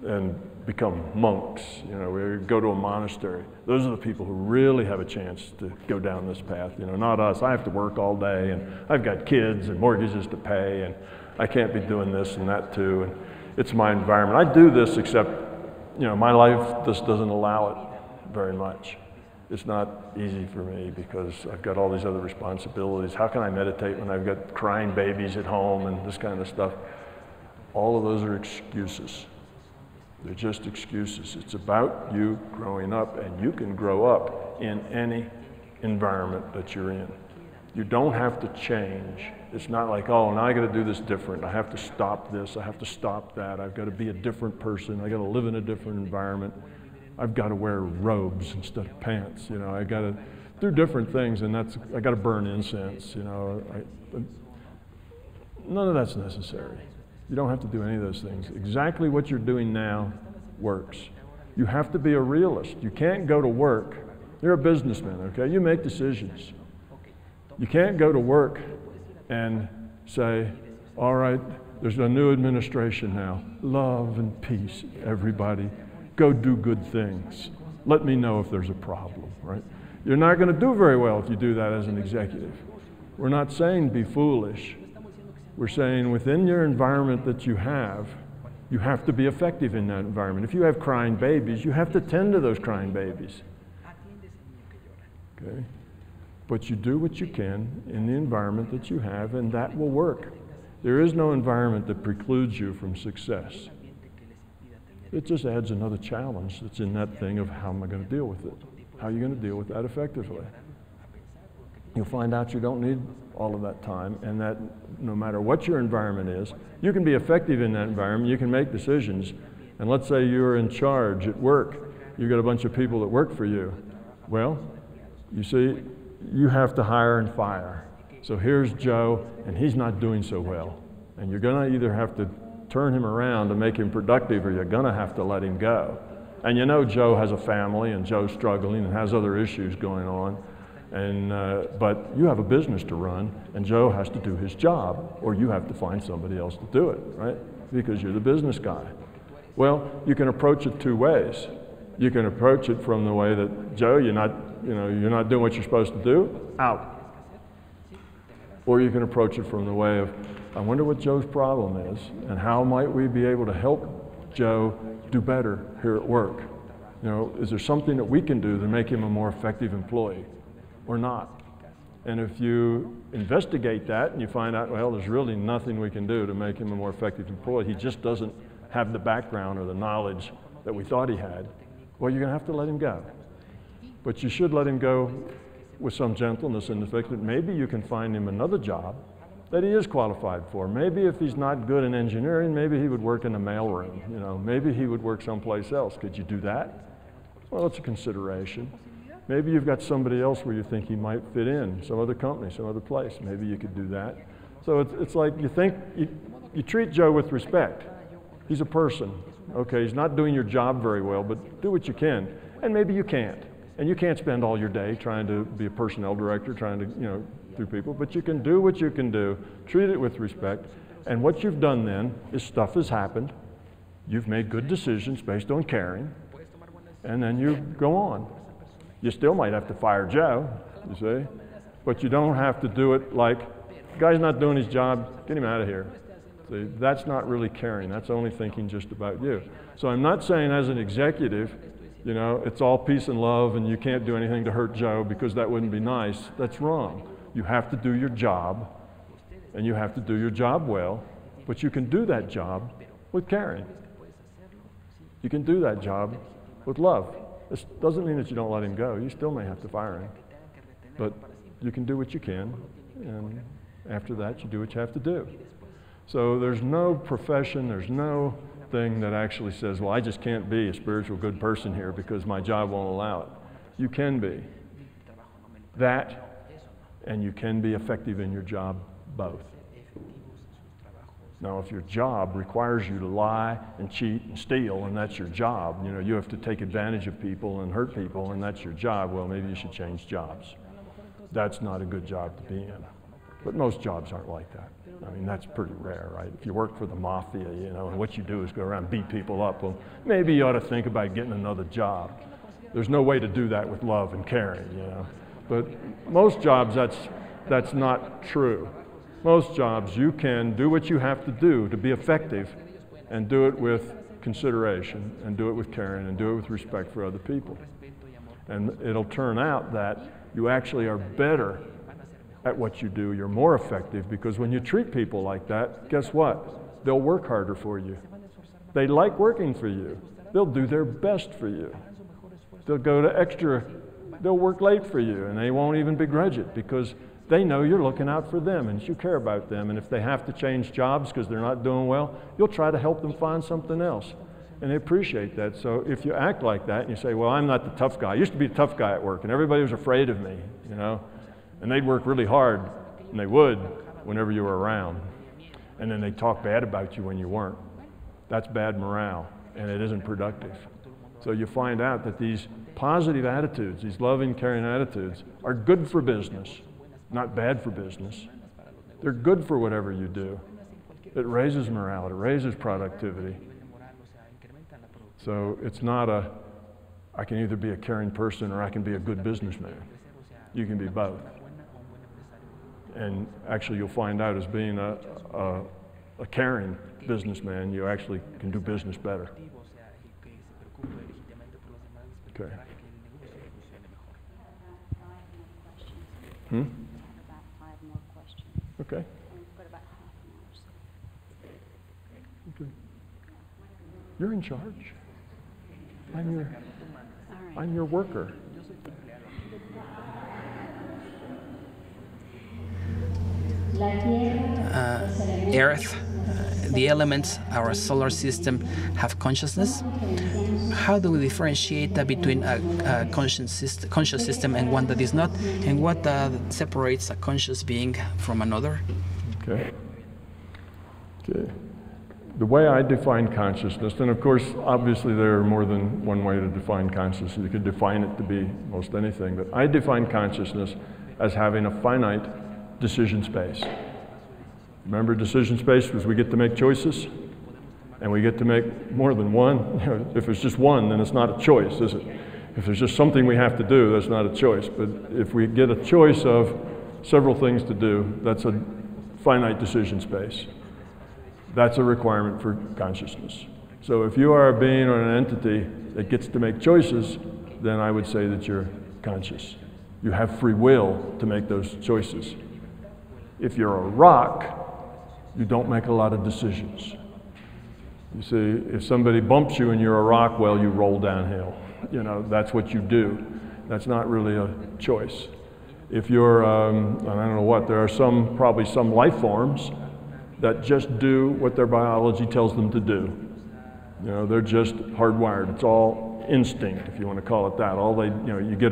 and become monks. We go to a monastery. Those are the people who really have a chance to go down this path. Not us. I have to work all day, and I've got kids and mortgages to pay, and I can't be doing this and that too. And it's my environment. I do this, except my life just doesn't allow it very much. It's not easy for me because I've got all these other responsibilities. How can I meditate when I've got crying babies at home and this kind of stuff? All of those are excuses. They're just excuses. It's about you growing up, and you can grow up in any environment that you're in. You don't have to change. It's not like, oh, now I got to do this different. I have to stop this. I have to stop that. I've got to be a different person. I got to live in a different environment. I've got to wear robes instead of pants. I got to do different things, and I got to burn incense. None of that's necessary. You don't have to do any of those things. Exactly what you're doing now works. You have to be a realist. You can't go to work. You're a businessman, okay? You make decisions. You can't go to work and say, all right, there's a new administration now. Love and peace, everybody. Go do good things. Let me know if there's a problem, right? You're not going to do very well if you do that as an executive. We're not saying be foolish. We're saying within your environment that you have to be effective in that environment. If you have crying babies, you have to tend to those crying babies. okay? But you do what you can in the environment that you have, and that will work. There is no environment that precludes you from success. It just adds another challenge that's in that thing of how am I going to deal with it? How are you going to deal with that effectively? You'll find out you don't need all of that time, and that no matter what your environment is, you can be effective in that environment, you can make decisions. And let's say you're in charge at work, you've got a bunch of people that work for you. Well, you see, you have to hire and fire. So here's Joe, and he's not doing so well. And you're gonna either have to turn him around to make him productive, or you're gonna have to let him go. And you know Joe has a family, and Joe's struggling and has other issues going on. And, but you have a business to run, and Joe has to do his job, or you have to find somebody else to do it, right? Because you're the business guy. Well, you can approach it two ways. You can approach it from the way that, Joe, you're not doing what you're supposed to do, out. Or you can approach it from the way of, I wonder what Joe's problem is, and how might we be able to help Joe do better here at work? You know, is there something that we can do to make him a more effective employee, or not? And if you investigate that and you find out, well, there's really nothing we can do to make him a more effective employee, he just doesn't have the background or the knowledge that we thought he had, well, you're going to have to let him go. But you should let him go with some gentleness in the fact that maybe you can find him another job that he is qualified for. Maybe if he's not good in engineering, maybe he would work in the mailroom. You know, maybe he would work someplace else. Could you do that? Well, it's a consideration. Maybe you've got somebody else where you think he might fit in, some other company, some other place. Maybe you could do that. So it's like you treat Joe with respect. He's a person. Okay, he's not doing your job very well, but do what you can. And maybe you can't. And you can't spend all your day trying to be a personnel director, trying to, do people, but you can do what you can do, treat it with respect, and what you've done then is stuff has happened. You've made good decisions based on caring, and then you go on. You still might have to fire Joe, you see, but you don't have to do it like, the guy's not doing his job, get him out of here. See, that's not really caring, that's only thinking just about you. So I'm not saying as an executive, it's all peace and love and you can't do anything to hurt Joe because that wouldn't be nice. That's wrong. You have to do your job, and you have to do your job well, but you can do that job with caring. You can do that job with love. This doesn't mean that you don't let him go. You still may have to fire him, but you can do what you can, and after that you do what you have to do. So there's no profession, there's no thing that actually says, well, I just can't be a spiritual good person here because my job won't allow it. You can be that, and you can be effective in your job, both. Now, if your job requires you to lie and cheat and steal, and that's your job, you have to take advantage of people and hurt people, and that's your job, well, maybe you should change jobs. That's not a good job to be in. But most jobs aren't like that. I mean, that's pretty rare, right? If you work for the mafia, and what you do is go around and beat people up, well, maybe you ought to think about getting another job. There's no way to do that with love and caring, But most jobs, that's not true. Most jobs, you can do what you have to do to be effective and do it with consideration and do it with caring and do it with respect for other people. And it'll turn out that you actually are better at what you do. You're more effective because when you treat people like that, guess what? They'll work harder for you. They like working for you. They'll do their best for you. They'll work late for you, and they won't even begrudge it because they know you're looking out for them and you care about them. And if they have to change jobs because they're not doing well, you'll try to help them find something else. And they appreciate that. So if you act like that and you say, well, I'm not the tough guy. I used to be a tough guy at work and everybody was afraid of me, and they'd work really hard, and they would whenever you were around. And then they'd talk bad about you when you weren't. That's bad morale, and it isn't productive. So you find out that these positive attitudes, these loving, caring attitudes, are good for business, not bad for business. They're good for whatever you do. It raises morale, it raises productivity. So it's not I can either be a caring person or I can be a good businessman. You can be both. And actually you'll find out as being a caring businessman, you actually can do business better. Okay. Hmm? About 5 more questions. Okay. And we've got about half an hour. So. Okay. You're in charge. I'm your, All right. I'm your worker. Earth, the elements, our solar system have consciousness. How do we differentiate between a conscious system and one that is not? And what separates a conscious being from another? Okay. Okay. The way I define consciousness, and of course, obviously there are more than one way to define consciousness. You could define it to be most anything, but I define consciousness as having a finite decision space. Remember, decision space was we get to make choices, and we get to make more than one. You know, if it's just one, then it's not a choice, is it? If there's just something we have to do, that's not a choice. But if we get a choice of several things to do, that's a finite decision space. That's a requirement for consciousness. So if you are a being or an entity that gets to make choices, then I would say that you're conscious. You have free will to make those choices. If you're a rock, you don't make a lot of decisions. You see, if somebody bumps you and you're a rock, well, you roll downhill. You know, that's what you do. That's not really a choice. If you're, I don't know what, there are probably some life forms that just do what their biology tells them to do. You know, they're just hardwired. It's all instinct, if you want to call it that. All they, you know, you give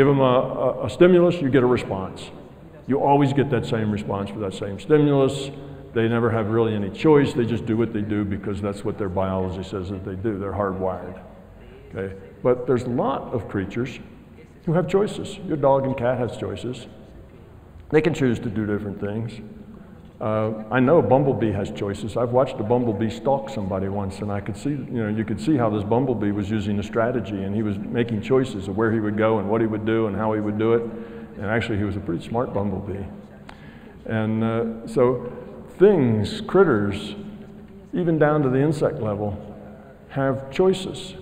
them a stimulus, you get a response. You always get that same response for that same stimulus. They never have really any choice. They just do what they do because that's what their biology says that they do. They're hardwired. Okay? But there's a lot of creatures who have choices. Your dog and cat has choices. They can choose to do different things. I know a bumblebee has choices. I've watched a bumblebee stalk somebody once, and I could see, you could see how this bumblebee was using a strategy, and he was making choices of where he would go and what he would do and how he would do it. And actually, he was a pretty smart bumblebee. And so things, critters, even down to the insect level, have choices.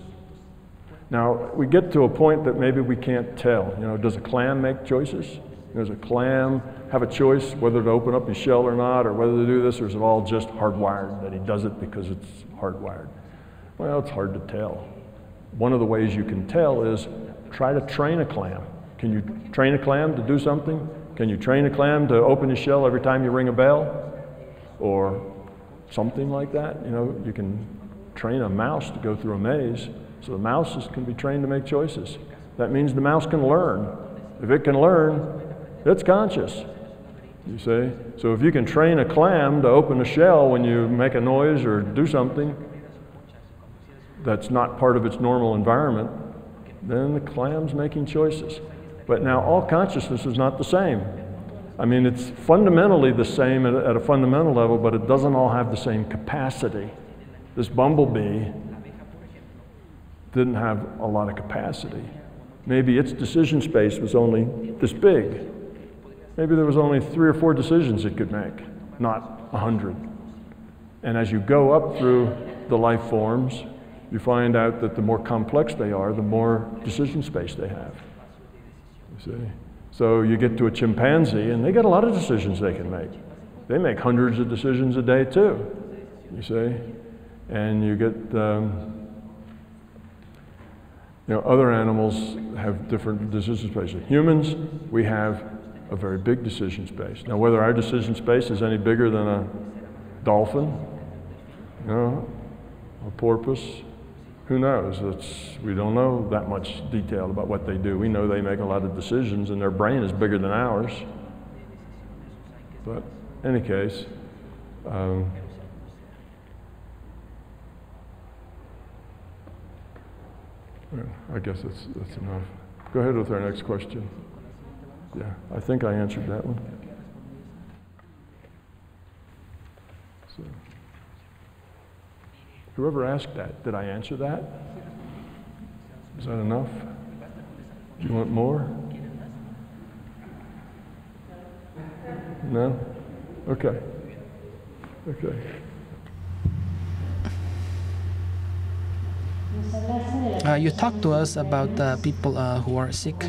Now, we get to a point that maybe we can't tell. Does a clam make choices? Does a clam have a choice whether to open up his shell or not, or whether to do this, or is it all just hardwired, that he does it because it's hardwired? Well, it's hard to tell. One of the ways you can tell is try to train a clam. Can you train a clam to do something? Can you train a clam to open his shell every time you ring a bell? Or something like that? You can train a mouse to go through a maze, so the mouse can be trained to make choices. That means the mouse can learn. If it can learn, it's conscious, you see? So if you can train a clam to open a shell when you make a noise or do something that's not part of its normal environment, then the clam's making choices. But now all consciousness is not the same. I mean, it's fundamentally the same at a fundamental level, but it doesn't all have the same capacity. This bumblebee didn't have a lot of capacity. Maybe its decision space was only this big. Maybe there was only 3 or 4 decisions it could make, not 100. And as you go up through the life forms, you find out that the more complex they are, the more decision space they have. You see? So you get to a chimpanzee, and they got a lot of decisions they can make. They make hundreds of decisions a day too, you see? And you get, other animals have different decision spaces. Humans, we have a very big decision space. Now, whether our decision space is any bigger than a dolphin, a porpoise, who knows? We don't know that much detail about what they do. We know they make a lot of decisions, and their brain is bigger than ours. But in any case, I guess that's enough. Go ahead with our next question. Yeah, I think I answered that one. So, whoever asked that, did I answer that? Is that enough? Do you want more? No? Okay. Okay. You talked to us about people who are sick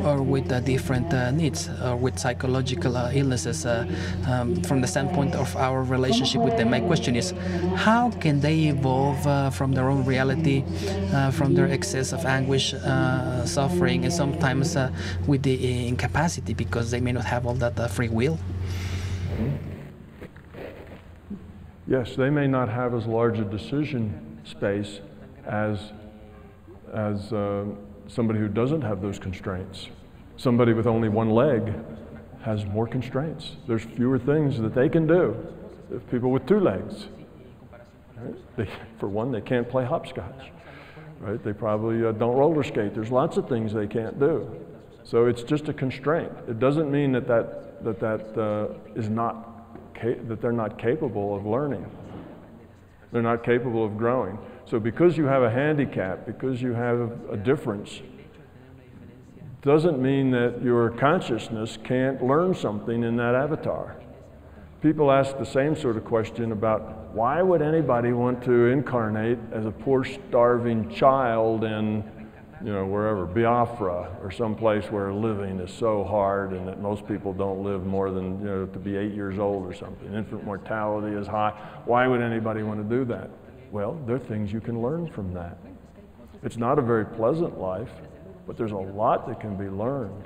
or with different needs or with psychological illnesses from the standpoint of our relationship with them. My question is, how can they evolve from their own reality, from their excess of anguish, suffering, and sometimes with the incapacity because they may not have all that free will? Yes, they may not have as large a decision space as somebody who doesn't have those constraints. Somebody with only one leg has more constraints. There's fewer things that they can do than people with two legs. Right? For one, they can't play hopscotch. Right? They probably don't roller skate. There's lots of things they can't do. So it's just a constraint. It doesn't mean that they're not capable of learning. They're not capable of growing. So because you have a handicap, because you have a difference, doesn't mean that your consciousness can't learn something in that avatar. People ask the same sort of question about why would anybody want to incarnate as a poor starving child in, wherever, Biafra or someplace where living is so hard and that most people don't live more than, to be 8 years old or something. Infant mortality is high. Why would anybody want to do that? Well, there are things you can learn from that. It's not a very pleasant life, but there's a lot that can be learned.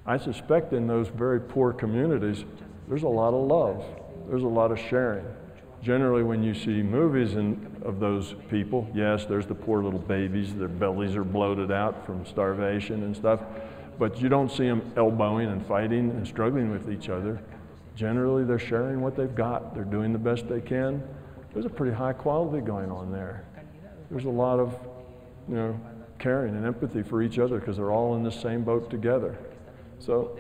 I suspect in those very poor communities, there's a lot of love. There's a lot of sharing. Generally, when you see movies of those people, yes, there's the poor little babies, their bellies are bloated out from starvation and stuff, but you don't see them elbowing and fighting and struggling with each other. Generally, they're sharing what they've got. They're doing the best they can. There's a pretty high quality going on there. There's a lot of, caring and empathy for each other because they're all in the same boat together. So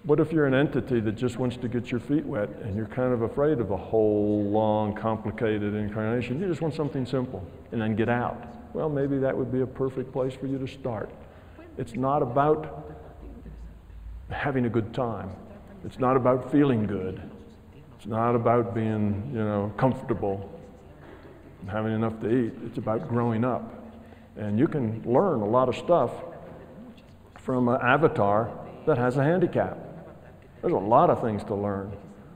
what if you're an entity that just wants to get your feet wet and you're kind of afraid of a whole long, complicated incarnation? You just want something simple and then get out. Well, maybe that would be a perfect place for you to start. It's not about having a good time. It's not about feeling good. It's not about being, comfortable and having enough to eat. It's about growing up. And you can learn a lot of stuff from an avatar that has a handicap. There's a lot of things to learn.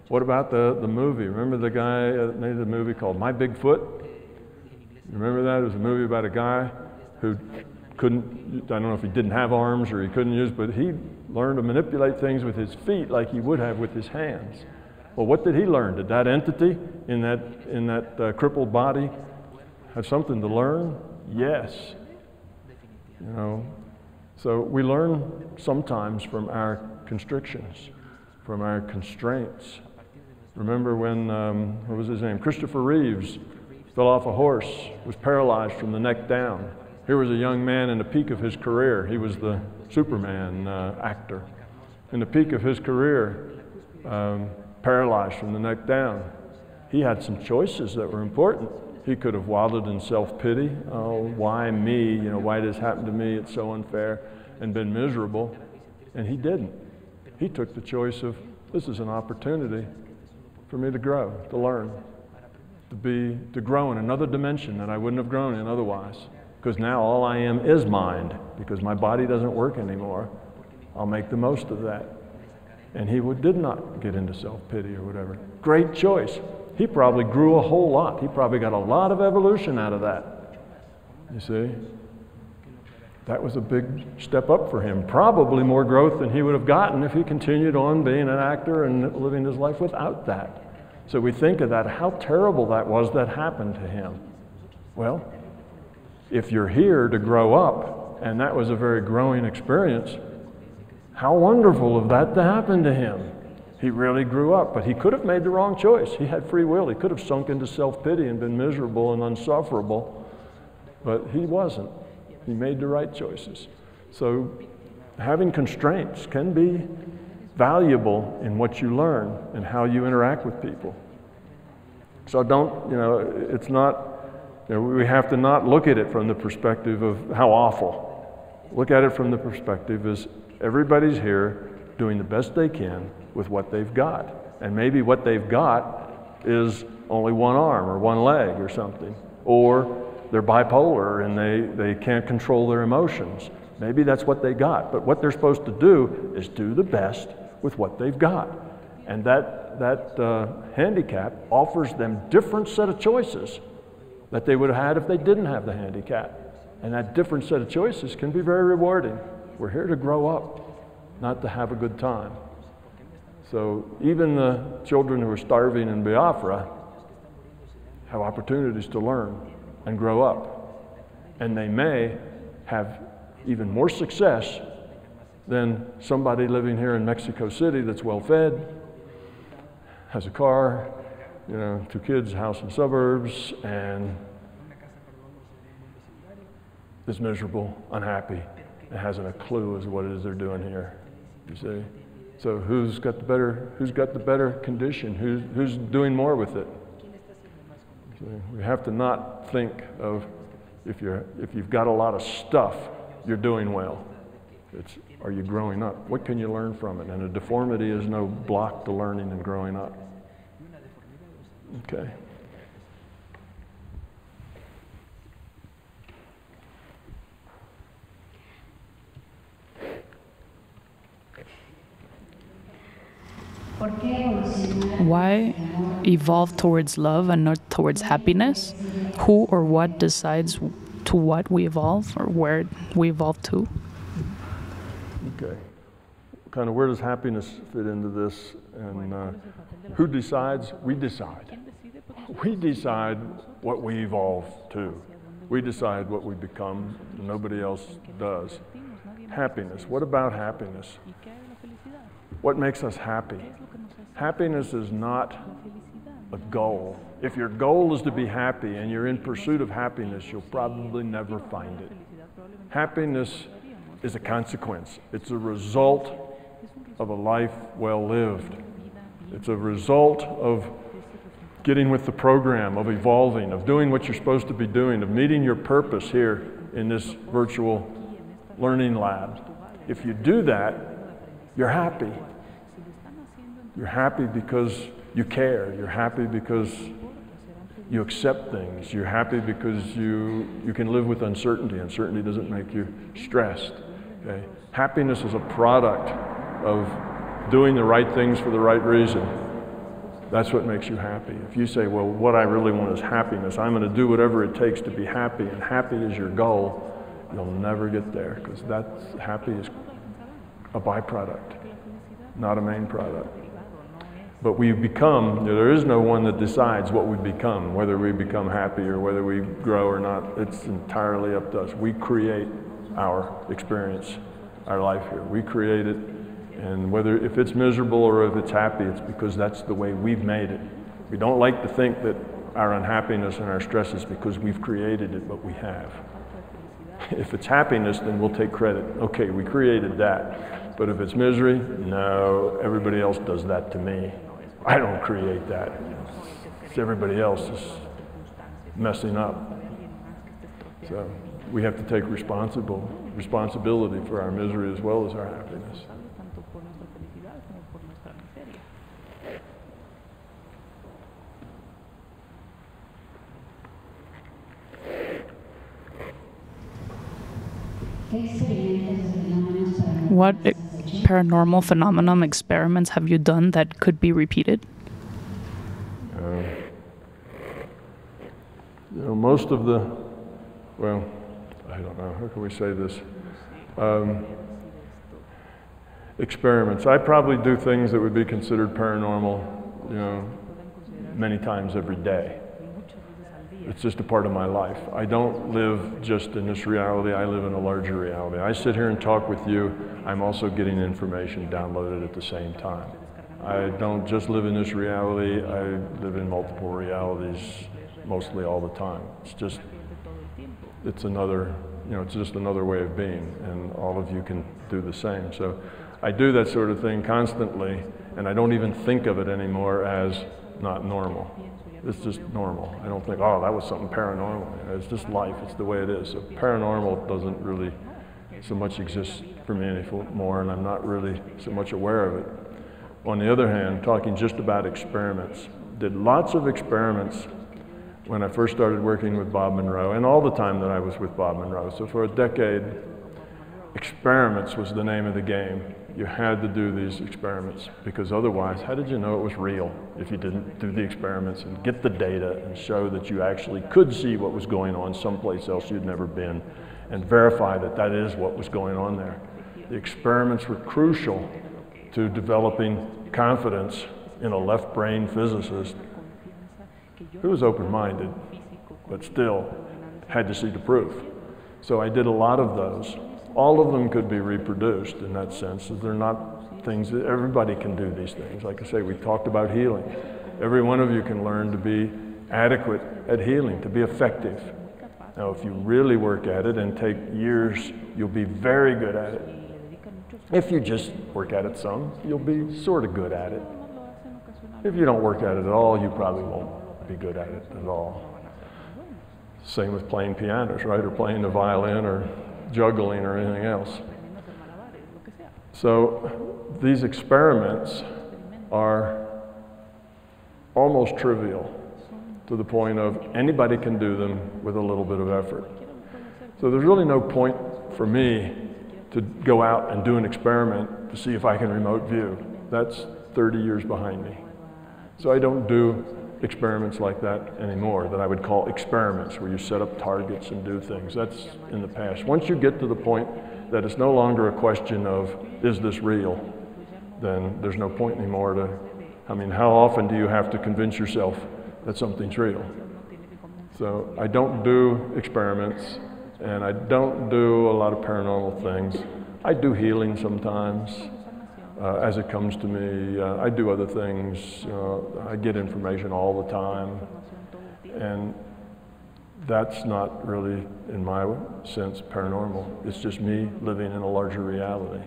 What about the movie? Remember the guy that made the movie called My Big Foot? You remember that? It was a movie about a guy who couldn't, I don't know if he didn't have arms or he couldn't use, but he learned to manipulate things with his feet like he would have with his hands. Well, what did he learn? Did that entity in that crippled body have something to learn? Yes. So we learn sometimes from our constrictions, from our constraints. Remember when, what was his name? Christopher Reeves fell off a horse, was paralyzed from the neck down. Here was a young man in the peak of his career. He was the Superman actor. In the peak of his career, paralyzed from the neck down. He had some choices that were important. He could have wallowed in self-pity. Oh, why me? Why this happened to me? It's so unfair, and been miserable. And he didn't. He took the choice of, this is an opportunity for me to grow, to learn, to grow in another dimension that I wouldn't have grown in otherwise. Because now all I am is mind, because my body doesn't work anymore. I'll make the most of that. And he did not get into self-pity or whatever. Great choice. He probably grew a whole lot. He probably got a lot of evolution out of that. You see? That was a big step up for him. Probably more growth than he would have gotten if he continued on being an actor and living his life without that. So we think of that, how terrible that was that happened to him. Well, if you're here to grow up, and that was a very growing experience, how wonderful of that to happen to him. He really grew up, but he could have made the wrong choice. He had free will. He could have sunk into self-pity and been miserable and unsufferable, but he wasn't. He made the right choices. So having constraints can be valuable in what you learn and how you interact with people. So it's not, we have to not look at it from the perspective of how awful. Look at it from the perspective as everybody's here doing the best they can with what they've got. And maybe what they've got is only one arm or one leg or something. Or they're bipolar and they can't control their emotions. Maybe that's what they got, but what they're supposed to do is do the best with what they've got. And that handicap offers them different set of choices that they would have had if they didn't have the handicap. And that different set of choices can be very rewarding. We're here to grow up, not to have a good time. So even the children who are starving in Biafra have opportunities to learn and grow up. And they may have even more success than somebody living here in Mexico City that's well fed, has a car, 2 kids, house in suburbs, and is miserable, unhappy, and hasn't a clue as to what it is they're doing here. You see? So who's got the better condition? Who's doing more with it? So we have to not think of if you've got a lot of stuff, you're doing well. It's, are you growing up? What can you learn from it? And a deformity is no block to learning and growing up. Okay. Why evolve towards love and not towards happiness? Who or what decides to what we evolve or where we evolve to? Okay. Kind of where does happiness fit into this? And who decides? We decide. We decide what we evolve to. We decide what we become. Nobody else does. Happiness. What about happiness? What makes us happy? Happiness is not a goal. If your goal is to be happy and you're in pursuit of happiness, you'll probably never find it. Happiness is a consequence. It's a result of a life well lived. It's a result of getting with the program, of evolving, of doing what you're supposed to be doing, of meeting your purpose here in this virtual learning lab. If you do that, you're happy. You're happy because you care. You're happy because you accept things. You're happy because you can live with uncertainty. Uncertainty doesn't make you stressed. Okay? Happiness is a product of doing the right things for the right reason. That's what makes you happy. If you say, well, what I really want is happiness, I'm going to do whatever it takes to be happy, and happy is your goal, you'll never get there, because happy is a byproduct, not a main product. But we become, there is no one that decides what we become, whether we become happy or whether we grow or not. It's entirely up to us. We create our experience, our life here. We create it, and if it's miserable or if it's happy, it's because that's the way we've made it. We don't like to think that our unhappiness and our stress is because we've created it, but we have. If it's happiness, then we'll take credit. Okay, we created that. But if it's misery, no, everybody else does that to me. I don't create that. It's everybody else is messing up. So we have to take responsibility for our misery as well as our happiness. What paranormal phenomenon experiments have you done that could be repeated? Most of the, well, I don't know, how can we say this? Experiments. I probably do things that would be considered paranormal, many times every day. It's just a part of my life. I don't live just in this reality, I live in a larger reality. I sit here and talk with you, I'm also getting information downloaded at the same time. I don't just live in this reality, I live in multiple realities mostly all the time. It's another, it's just another way of being, and all of you can do the same. So I do that sort of thing constantly, and I don't even think of it anymore as not normal. It's just normal. I don't think, oh, that was something paranormal. It's just life. It's the way it is. So paranormal doesn't really so much exist for me anymore, and I'm not really so much aware of it. On the other hand, talking just about experiments, did lots of experiments when I first started working with Bob Monroe, and all the time that I was with Bob Monroe. So for a decade, experiments was the name of the game. You had to do these experiments, because otherwise, how did you know it was real if you didn't do the experiments and get the data and show that you actually could see what was going on someplace else you'd never been and verify that that is what was going on there? The experiments were crucial to developing confidence in a left-brain physicist who was open-minded, but still had to see the proof. So I did a lot of those. All of them could be reproduced in that sense. They're not things that everybody can do these things. Like I say, we talked about healing. Every one of you can learn to be adequate at healing, to be effective. Now, if you really work at it and take years, you'll be very good at it. If you just work at it some, you'll be sort of good at it. If you don't work at it at all, you probably won't be good at it at all. Same with playing pianos, right? Or playing the violin or juggling or anything else. So these experiments are almost trivial to the point of anybody can do them with a little bit of effort. So there's really no point for me to go out and do an experiment to see if I can remote view. That's 30 years behind me. So I don't do experiments like that anymore, that I would call experiments, where you set up targets and do things. That's in the past. Once you get to the point that it's no longer a question of, is this real, then there's no point anymore to, I mean, how often do you have to convince yourself that something's real? So I don't do experiments, and I don't do a lot of paranormal things. I do healing sometimes. As it comes to me, I do other things. I get information all the time, and that's not really, in my sense, paranormal. It's just me living in a larger reality.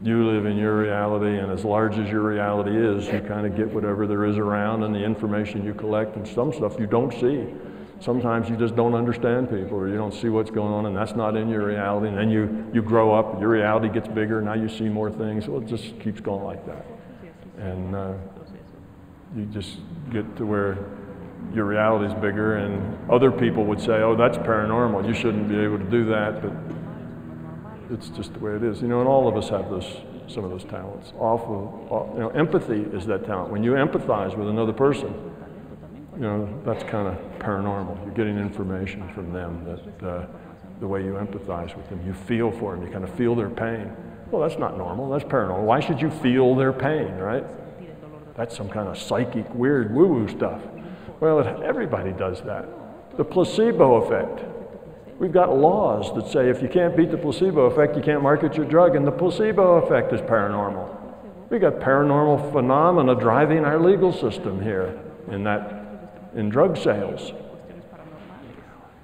You live in your reality, and as large as your reality is, you kind of get whatever there is around and the information you collect, and some stuff you don't see. Sometimes you just don't understand people, or you don't see what's going on, and that's not in your reality. And then you grow up, your reality gets bigger, now you see more things. Well, it just keeps going like that. And you just get to where your reality is bigger, and other people would say, oh, that's paranormal, you shouldn't be able to do that, but it's just the way it is. You know, and all of us have some of those talents. Empathy is that talent. When you empathize with another person, you know, that's kind of paranormal. You're getting information from them, that the way you empathize with them. You feel for them, you kind of feel their pain. Well, that's not normal, that's paranormal. Why should you feel their pain, right? That's some kind of psychic, weird woo-woo stuff. Well, everybody does that. The placebo effect. We've got laws that say if you can't beat the placebo effect, you can't market your drug, and the placebo effect is paranormal. We've got paranormal phenomena driving our legal system here in drug sales.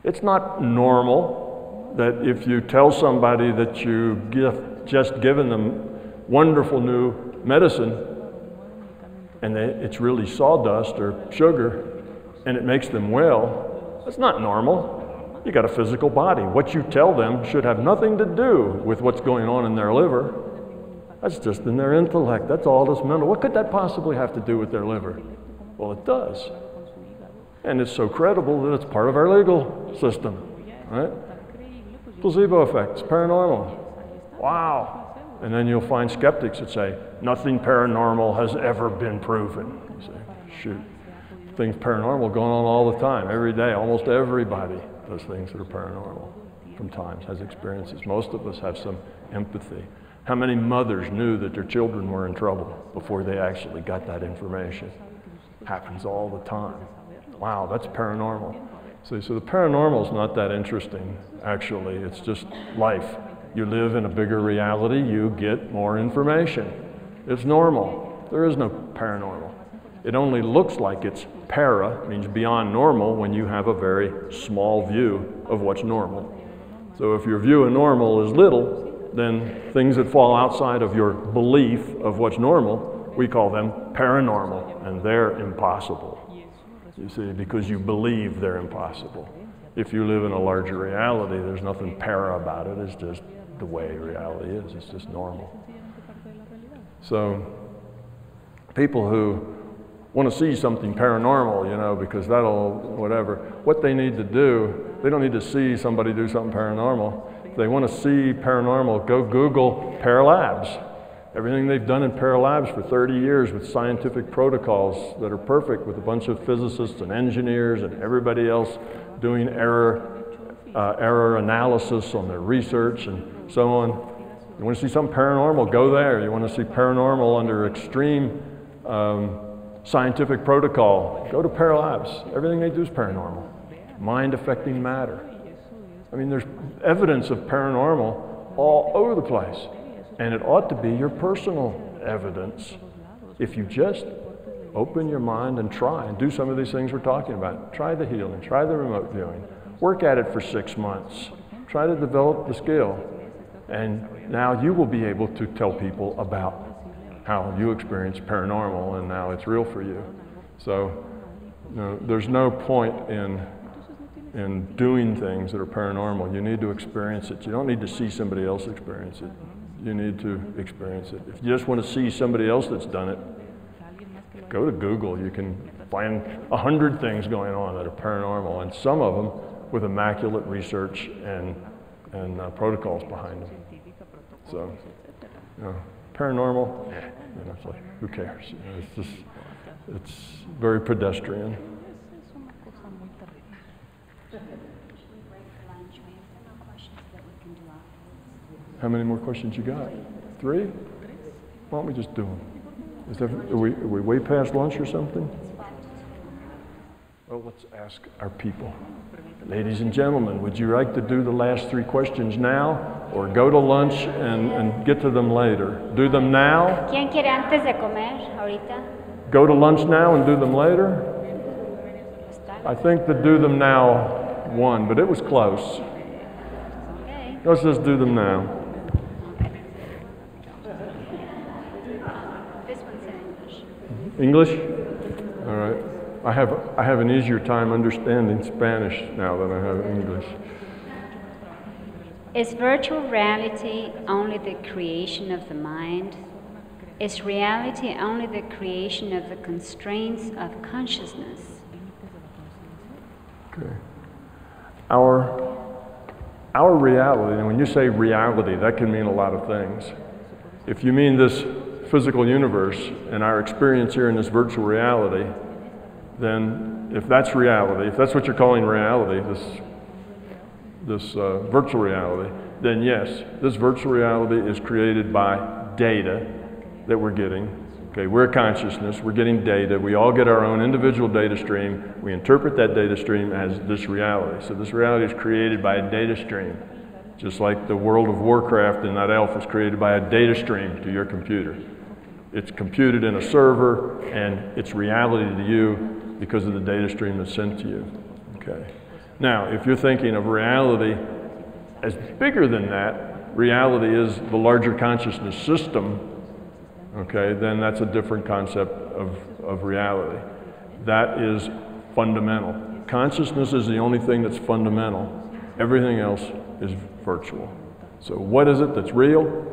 It's not normal that if you tell somebody that you've just given them wonderful new medicine and it's really sawdust or sugar and it makes them well, that's not normal. You got a physical body. What you tell them should have nothing to do with what's going on in their liver. That's just in their intellect. That's all that's mental. What could that possibly have to do with their liver? Well, it does. And it's so credible that it's part of our legal system, right? Placebo effect, it's paranormal. Wow. And then you'll find skeptics that say, nothing paranormal has ever been proven. You say, shoot, things paranormal going on all the time, every day. Almost everybody does things that are paranormal from times, has experiences. Most of us have some empathy. How many mothers knew that their children were in trouble before they actually got that information? Happens all the time. Wow, that's paranormal. So the paranormal is not that interesting, actually. It's just life. You live in a bigger reality, you get more information. It's normal. There is no paranormal. It only looks like it's para, means beyond normal, when you have a very small view of what's normal. So if your view of normal is little, then things that fall outside of your belief of what's normal, we call them paranormal, and they're impossible. You see, because you believe they're impossible. If you live in a larger reality, there's nothing para about it. It's just the way reality is. It's just normal. So people who want to see something paranormal, you know, because that'll, whatever. What they need to do, they don't need to see somebody do something paranormal. If they want to see paranormal, go Google Paralabs. Everything they've done in Paralabs for 30 years with scientific protocols that are perfect, with a bunch of physicists and engineers and everybody else doing error analysis on their research and so on. You want to see something paranormal, go there. You want to see paranormal under extreme scientific protocol, go to Paralabs. Everything they do is paranormal. Mind affecting matter. I mean, there's evidence of paranormal all over the place. And it ought to be your personal evidence if you just open your mind and try and do some of these things we're talking about. Try the healing, try the remote viewing. Work at it for 6 months. Try to develop the skill. And now you will be able to tell people about how you experience paranormal and now it's real for you. So, you know, there's no point in doing things that are paranormal. You need to experience it. You don't need to see somebody else experience it. You need to experience it. If you just want to see somebody else that's done it, go to Google. You can find 100 things going on that are paranormal, and some of them with immaculate research and protocols behind them. So, you know, paranormal, you know, it's like, who cares? You know, it's very pedestrian. How many more questions you got? 3? Why don't we just do them? Are we way past lunch or something? Well, let's ask our people. Ladies and gentlemen, would you like to do the last 3 questions now or go to lunch and get to them later? Do them now? ¿Quién quiere antes de comer ahorita? Go to lunch now and do them later? I think the do them now won, but it was close. Okay. Let's just do them now. This one's in English. English? All right. I have an easier time understanding Spanish now than I have English. Is virtual reality only the creation of the mind? Is reality only the creation of the constraints of consciousness? Okay. Our reality, and when you say reality, that can mean a lot of things. If you mean this physical universe and our experience here in this virtual reality, then if that's reality, if that's what you're calling reality, this virtual reality, then yes, this virtual reality is created by data that we're getting. Okay, we're consciousness, we're getting data, we all get our own individual data stream, we interpret that data stream as this reality. So this reality is created by a data stream, just like the World of Warcraft and that elf was created by a data stream to your computer. It's computed in a server and it's reality to you because of the data stream that's sent to you. Okay. Now, if you're thinking of reality as bigger than that, reality is the larger consciousness system, okay, then that's a different concept of reality. That is fundamental. Consciousness is the only thing that's fundamental. Everything else is virtual. So what is it that's real?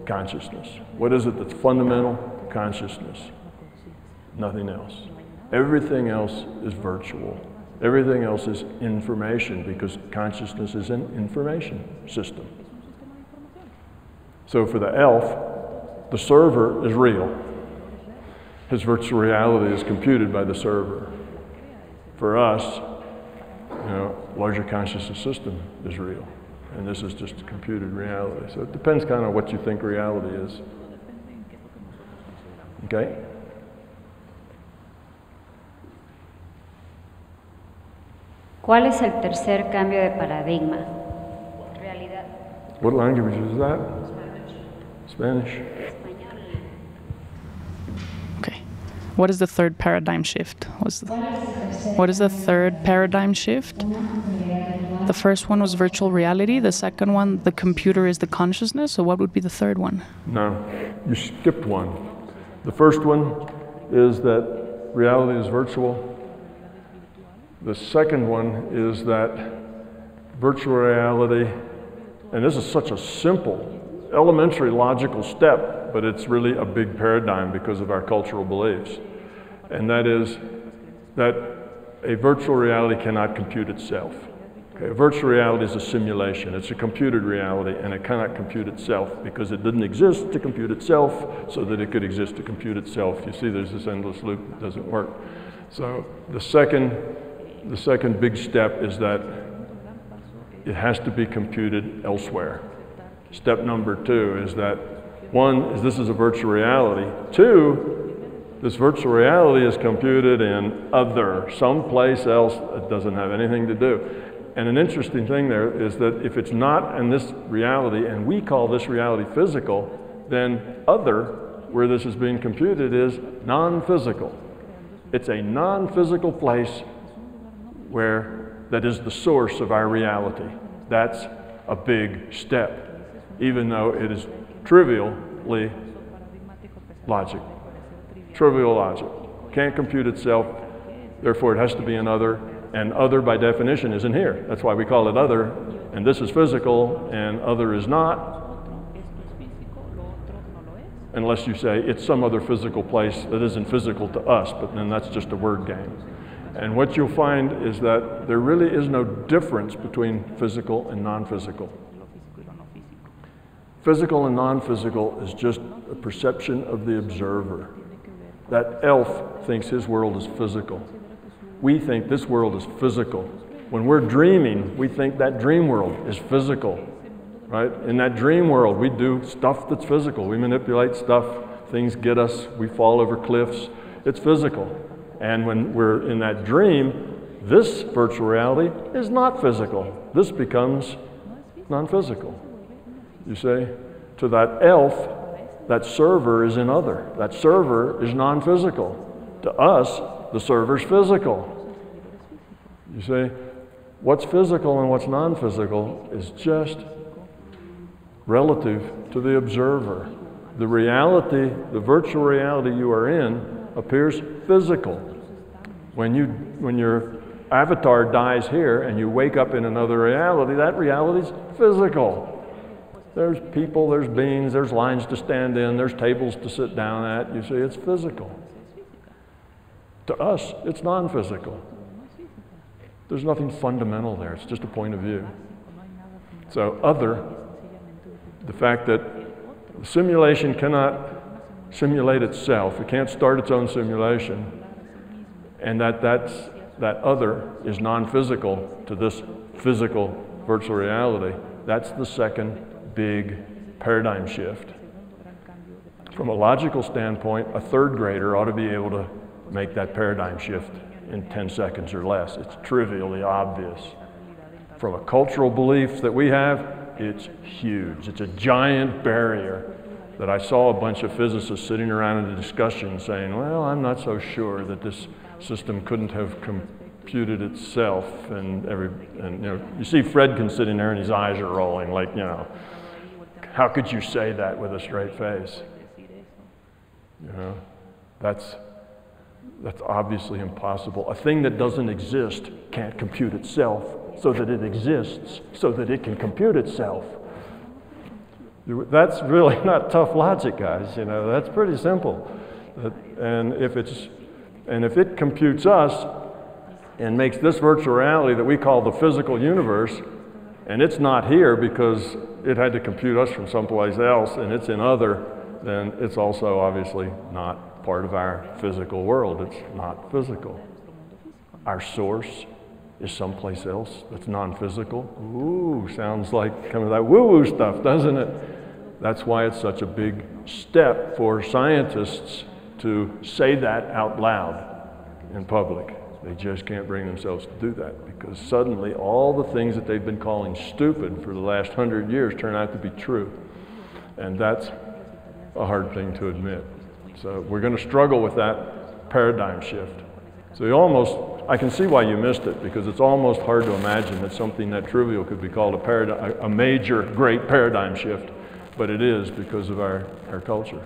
Consciousness. What is it that's fundamental? Consciousness. Nothing else. Everything else is virtual. Everything else is information because consciousness is an information system. So for the elf, the server is real. His virtual reality is computed by the server. For us, you know, larger consciousness system is real. And this is just a computed reality. So it depends kind of what you think reality is. Okay? ¿Cuál es el tercer cambio de paradigma? Realidad. What language is that? Spanish. Okay. What is the third paradigm shift? What is the third paradigm shift? The first one was virtual reality. The second one, the computer is the consciousness. So what would be the third one? No, you skipped one. The first one is that reality is virtual. The second one is that virtual reality, and this is such a simple, elementary logical step, but it's really a big paradigm because of our cultural beliefs, and that is that a virtual reality cannot compute itself. Okay, virtual reality is a simulation. It's a computed reality, and it cannot compute itself because it didn't exist to compute itself so that it could exist to compute itself. You see, there's this endless loop that doesn't work. So the second big step is that it has to be computed elsewhere. Step number 2 is that, 1, is this is a virtual reality. 2, this virtual reality is computed in other, someplace else that doesn't have anything to do. And an interesting thing there is that if it's not in this reality, and we call this reality physical, then other, where this is being computed, is non-physical. It's a non-physical place that is the source of our reality. That's a big step, even though it is trivially logic. Trivial logic. Can't compute itself, therefore it has to be another, and other by definition isn't here. That's why we call it other, and this is physical, and other is not, unless you say it's some other physical place that isn't physical to us, but then that's just a word game. And what you'll find is that there really is no difference between physical and non-physical. Physical and non-physical is just a perception of the observer. That elf thinks his world is physical. We think this world is physical. When we're dreaming, we think that dream world is physical, right? In that dream world, we do stuff that's physical. We manipulate stuff, things get us, we fall over cliffs. It's physical. And when we're in that dream, this virtual reality is not physical. This becomes non-physical. You see? To that elf, that server is in other. That server is non-physical. To us, the server's physical. You see? What's physical and what's non-physical is just relative to the observer. The reality, the virtual reality you are in, appears physical. When your avatar dies here and you wake up in another reality, that reality's physical. There's people, there's beings, there's lines to stand in, there's tables to sit down at. You see, it's physical. To us, it's non-physical. There's nothing fundamental there. It's just a point of view. So other, the fact that the simulation cannot simulate itself. It can't start its own simulation. And that other is non-physical to this physical virtual reality. That's the second big paradigm shift. From a logical standpoint, a third grader ought to be able to make that paradigm shift in 10 seconds or less. It's trivially obvious. From a cultural belief that we have, it's huge. It's a giant barrier that I saw a bunch of physicists sitting around in a discussion saying, well, I'm not so sure that this system couldn't have computed itself. And you know, you see Fredkin sitting there and his eyes are rolling like, you know, how could you say that with a straight face? You know, that's obviously impossible. A thing that doesn't exist can't compute itself so that it exists so that it can compute itself. That's really not tough logic, guys. You know, that's pretty simple. And if it computes us and makes this virtual reality that we call the physical universe, and it's not here because it had to compute us from someplace else, and it's in other, then it's also obviously not part of our physical world. It's not physical. Our source is someplace else that's non-physical. Ooh, sounds like kind of that woo-woo stuff, doesn't it? That's why it's such a big step for scientists to say that out loud in public. They just can't bring themselves to do that because suddenly all the things that they've been calling stupid for the last 100 years turn out to be true. And that's a hard thing to admit. So we're going to struggle with that paradigm shift. So I can see why you missed it, because it's almost hard to imagine that something that trivial could be called a major, great paradigm shift, but it is because of our culture.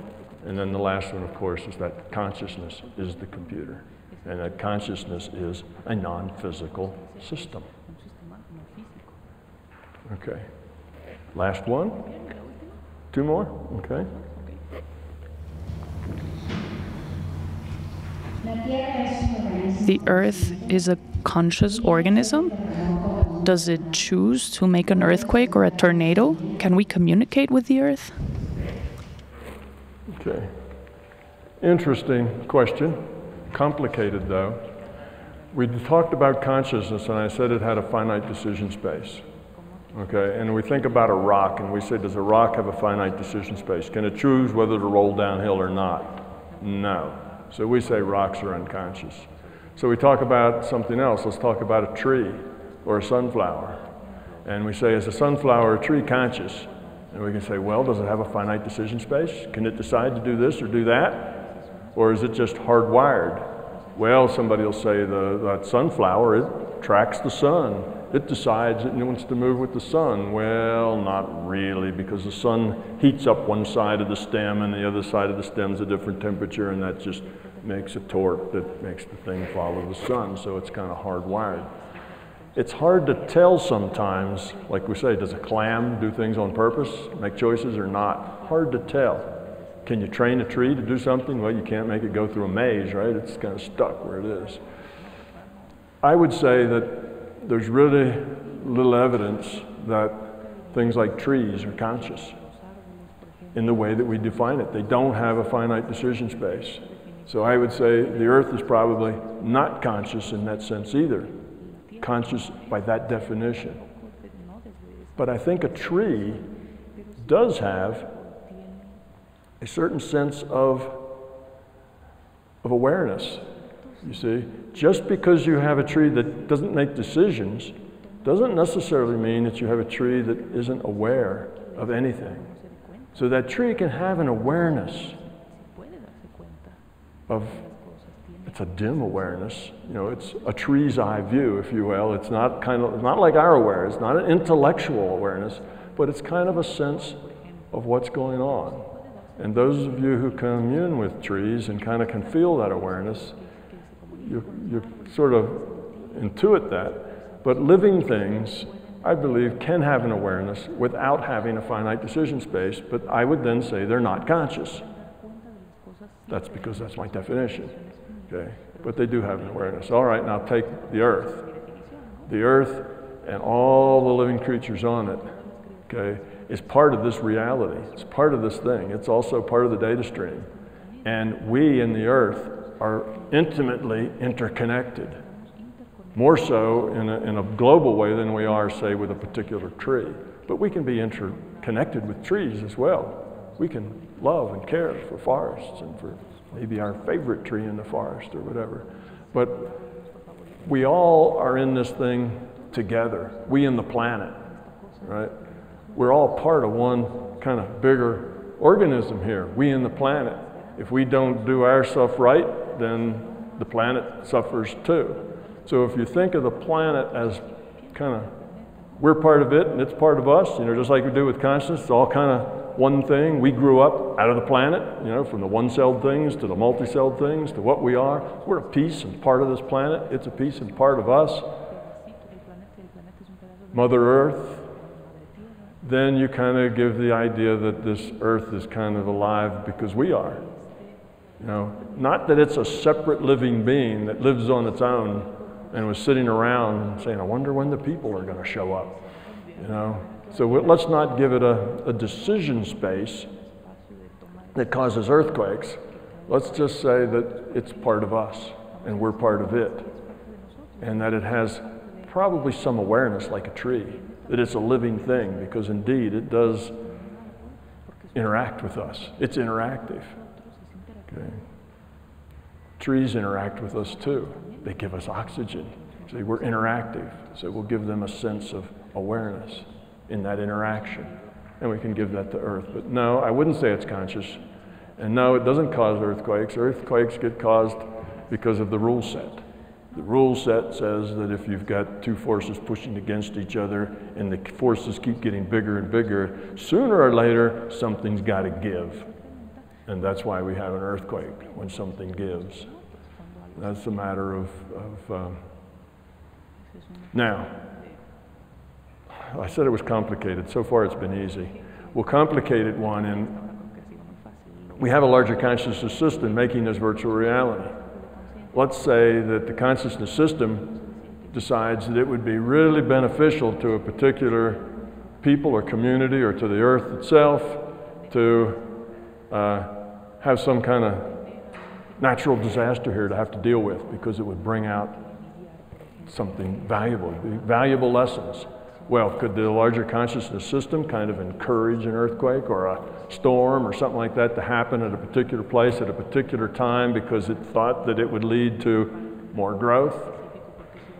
And then the last one, of course, is that consciousness is the computer, and that consciousness is a non-physical system. Okay. Last one? 2 more? Okay. The Earth is a conscious organism? Does it choose to make an earthquake or a tornado? Can we communicate with the Earth? Okay. Interesting question. Complicated, though. We talked about consciousness, and I said it had a finite decision space. Okay, and we think about a rock, and we say, does a rock have a finite decision space? Can it choose whether to roll downhill or not? No. So we say rocks are unconscious. So we talk about something else. Let's talk about a tree or a sunflower. And we say, is a sunflower or a tree conscious? And we can say, well, does it have a finite decision space? Can it decide to do this or do that? Or is it just hardwired? Well, somebody will say that sunflower, it tracks the sun. It decides it wants to move with the sun. Well, not really, because the sun heats up one side of the stem and the other side of the stem's a different temperature, and that just makes a torque that makes the thing follow the sun, so it's kind of hardwired. It's hard to tell sometimes, like we say, does a clam do things on purpose, make choices or not? Hard to tell. Can you train a tree to do something? Well, you can't make it go through a maze, right? It's kind of stuck where it is. I would say that there's really little evidence that things like trees are conscious in the way that we define it. They don't have a finite decision space. So I would say the Earth is probably not conscious in that sense either, conscious by that definition. But I think a tree does have a certain sense of awareness, you see. Just because you have a tree that doesn't make decisions doesn't necessarily mean that you have a tree that isn't aware of anything. So that tree can have an awareness of, it's a dim awareness, you know, it's a tree's eye view, if you will. It's not not like our awareness, not an intellectual awareness, but it's kind of a sense of what's going on. And those of you who commune with trees and kind of can feel that awareness, you sort of intuit that. But living things, I believe, can have an awareness without having a finite decision space, but I would then say they're not conscious. That's because that's my definition, okay? But they do have an awareness. All right, now take the Earth. The Earth and all the living creatures on it, okay, is part of this reality. It's part of this thing. It's also part of the data stream. And we in the Earth are intimately interconnected, more so in a global way than we are, say, with a particular tree. But we can be interconnected with trees as well. We can love and care for forests and for maybe our favorite tree in the forest or whatever. But we all are in this thing together, we and the planet, right? We're all part of one kind of bigger organism here, we and the planet. If we don't do our stuff right, then the planet suffers too. So if you think of the planet as kind of, we're part of it and it's part of us, you know, just like we do with consciousness, it's all kind of one thing. We grew up out of the planet, you know, from the one-celled things to the multi-celled things to what we are. We're a piece and part of this planet. It's a piece and part of us. Mother Earth. Then you kind of give the idea that this Earth is kind of alive because we are. You know, not that it's a separate living being that lives on its own and was sitting around saying, I wonder when the people are going to show up, you know. So let's not give it a decision space that causes earthquakes. Let's just say that it's part of us and we're part of it, and that it has probably some awareness like a tree, that it's a living thing, because indeed it does interact with us. It's interactive. Okay. Trees interact with us too. They give us oxygen. So we're interactive, so we'll give them a sense of awareness in that interaction, and we can give that to Earth. But no, I wouldn't say it's conscious, and no, it doesn't cause earthquakes. Earthquakes get caused because of the rule set. The rule set says that if you've got two forces pushing against each other and the forces keep getting bigger and bigger, sooner or later something's got to give, and that's why we have an earthquake, when something gives. That's a matter of now, I said it was complicated. So far it's been easy. We'll complicate it one, and we have a larger consciousness system making this virtual reality. let's say that the consciousness system decides that it would be really beneficial to a particular people or community or to the earth itself to have some kind of natural disaster here to have to deal with, because it would bring out something valuable, valuable lessons. Well, could the larger consciousness system kind of encourage an earthquake or a storm or something like that to happen at a particular place at a particular time because it thought that it would lead to more growth?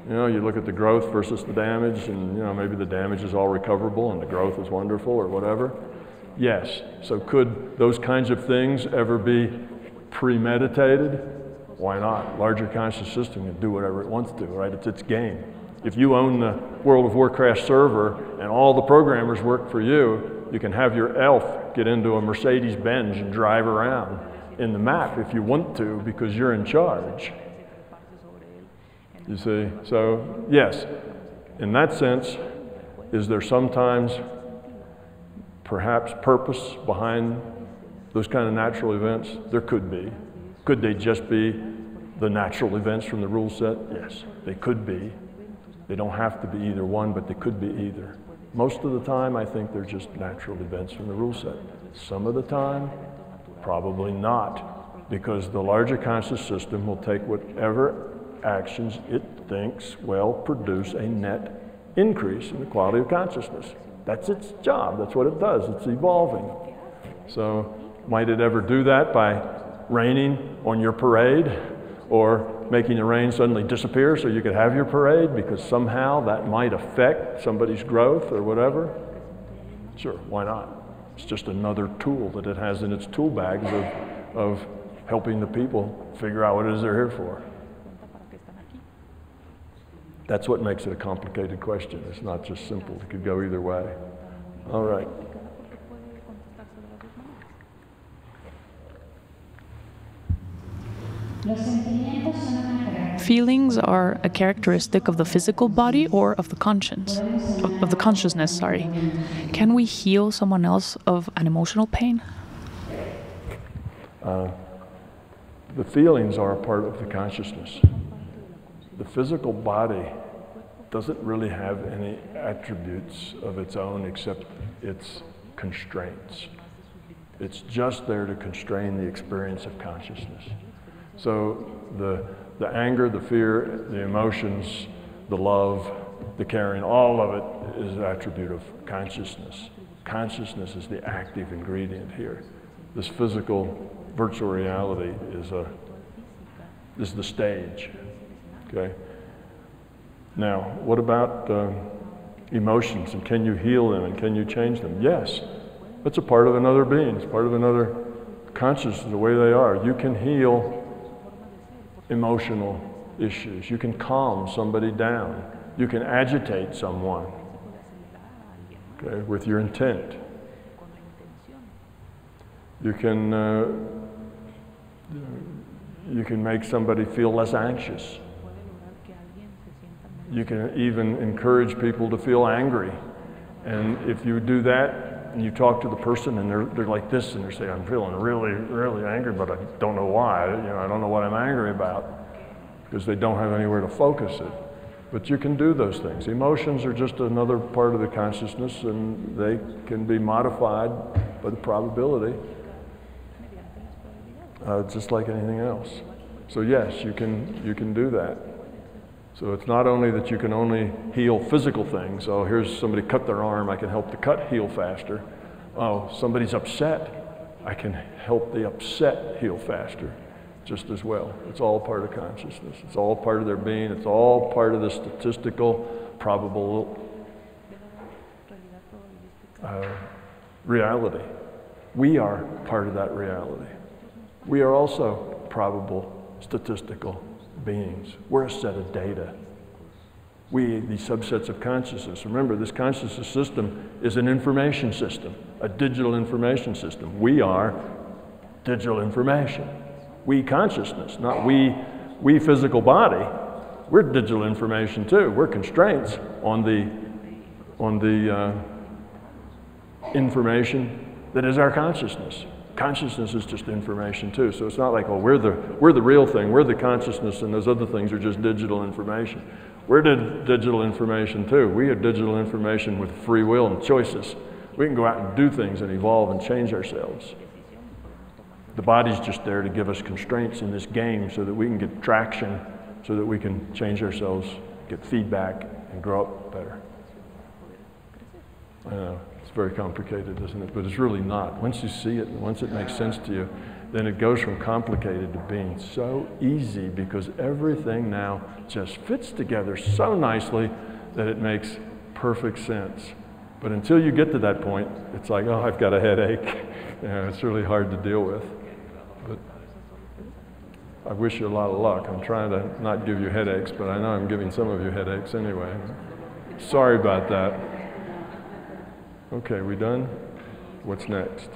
You know, you look at the growth versus the damage, and you know, maybe the damage is all recoverable and the growth is wonderful or whatever. Yes, so could those kinds of things ever be premeditated? Why not? Larger conscious system can do whatever it wants to, right? It's its game. If you own the World of Warcraft server and all the programmers work for you, you can have your elf get into a Mercedes-Benz and drive around in the map if you want to, because you're in charge. You see? So, yes, in that sense, is there sometimes perhaps purpose behind those kind of natural events? There could be. Could they just be the natural events from the rule set? Yes, they could be. They don't have to be either one, but they could be either. Most of the time, I think they're just natural events from the rule set. Some of the time, probably not, because the larger conscious system will take whatever actions it thinks will produce a net increase in the quality of consciousness. That's its job. That's what it does. It's evolving. So might it ever do that by raining on your parade, or making the rain suddenly disappear so you could have your parade because somehow that might affect somebody's growth or whatever? Sure, why not? It's just another tool that it has in its tool bags of helping the people figure out what it is they're here for. That's what makes it a complicated question. It's not just simple. It could go either way. All right. Feelings are a characteristic of the physical body or of the conscience, of the consciousness, sorry. Can we heal someone else of an emotional pain? The feelings are a part of the consciousness. The physical body doesn't really have any attributes of its own except its constraints. It's just there to constrain the experience of consciousness. So the anger, the fear, the emotions, the love, the caring, all of it is an attribute of consciousness. Consciousness is the active ingredient here. This physical virtual reality is the stage. Okay. Now, what about emotions, and can you heal them, and can you change them? Yes, that's a part of another being. It's part of another consciousness, the way they are. You can heal emotional issues. You can calm somebody down. You can agitate someone, okay, with your intent. You can make somebody feel less anxious. You can even encourage people to feel angry. And if you do that, and you talk to the person and they're like this, and they're saying, I'm feeling really, really angry, but I don't know why. You know, I don't know what I'm angry about, because they don't have anywhere to focus it. But you can do those things. Emotions are just another part of the consciousness, and they can be modified by the probability, just like anything else. So yes, you can do that. So it's not only that you can only heal physical things. Oh, here's somebody cut their arm, I can help the cut heal faster. Oh, somebody's upset, I can help the upset heal faster just as well. It's all part of consciousness. It's all part of their being. It's all part of the statistical, probable reality. We are part of that reality. We are also probable, statistical beings. We're a set of data. We, these subsets of consciousness. Remember, this consciousness system is an information system, a digital information system. We are digital information. We consciousness, not we physical body. We're digital information too. We're constraints on the information that is our consciousness. consciousness is just information too. So it's not like, oh, we're the real thing, we're the consciousness, and those other things are just digital information. We're digital information too. We are digital information with free will and choices. We can go out and do things and evolve and change ourselves. The body's just there to give us constraints in this game so that we can get traction, so that we can change ourselves, get feedback, and grow up better. I know, it's very complicated, isn't it? But it's really not. Once you see it, and once it makes sense to you, then it goes from complicated to being so easy, because everything now just fits together so nicely that it makes perfect sense. But until you get to that point, it's like, oh, I've got a headache. It's really hard to deal with. But I wish you a lot of luck. I'm trying to not give you headaches, but I know I'm giving some of you headaches anyway. Sorry about that. Okay, we done? What's next?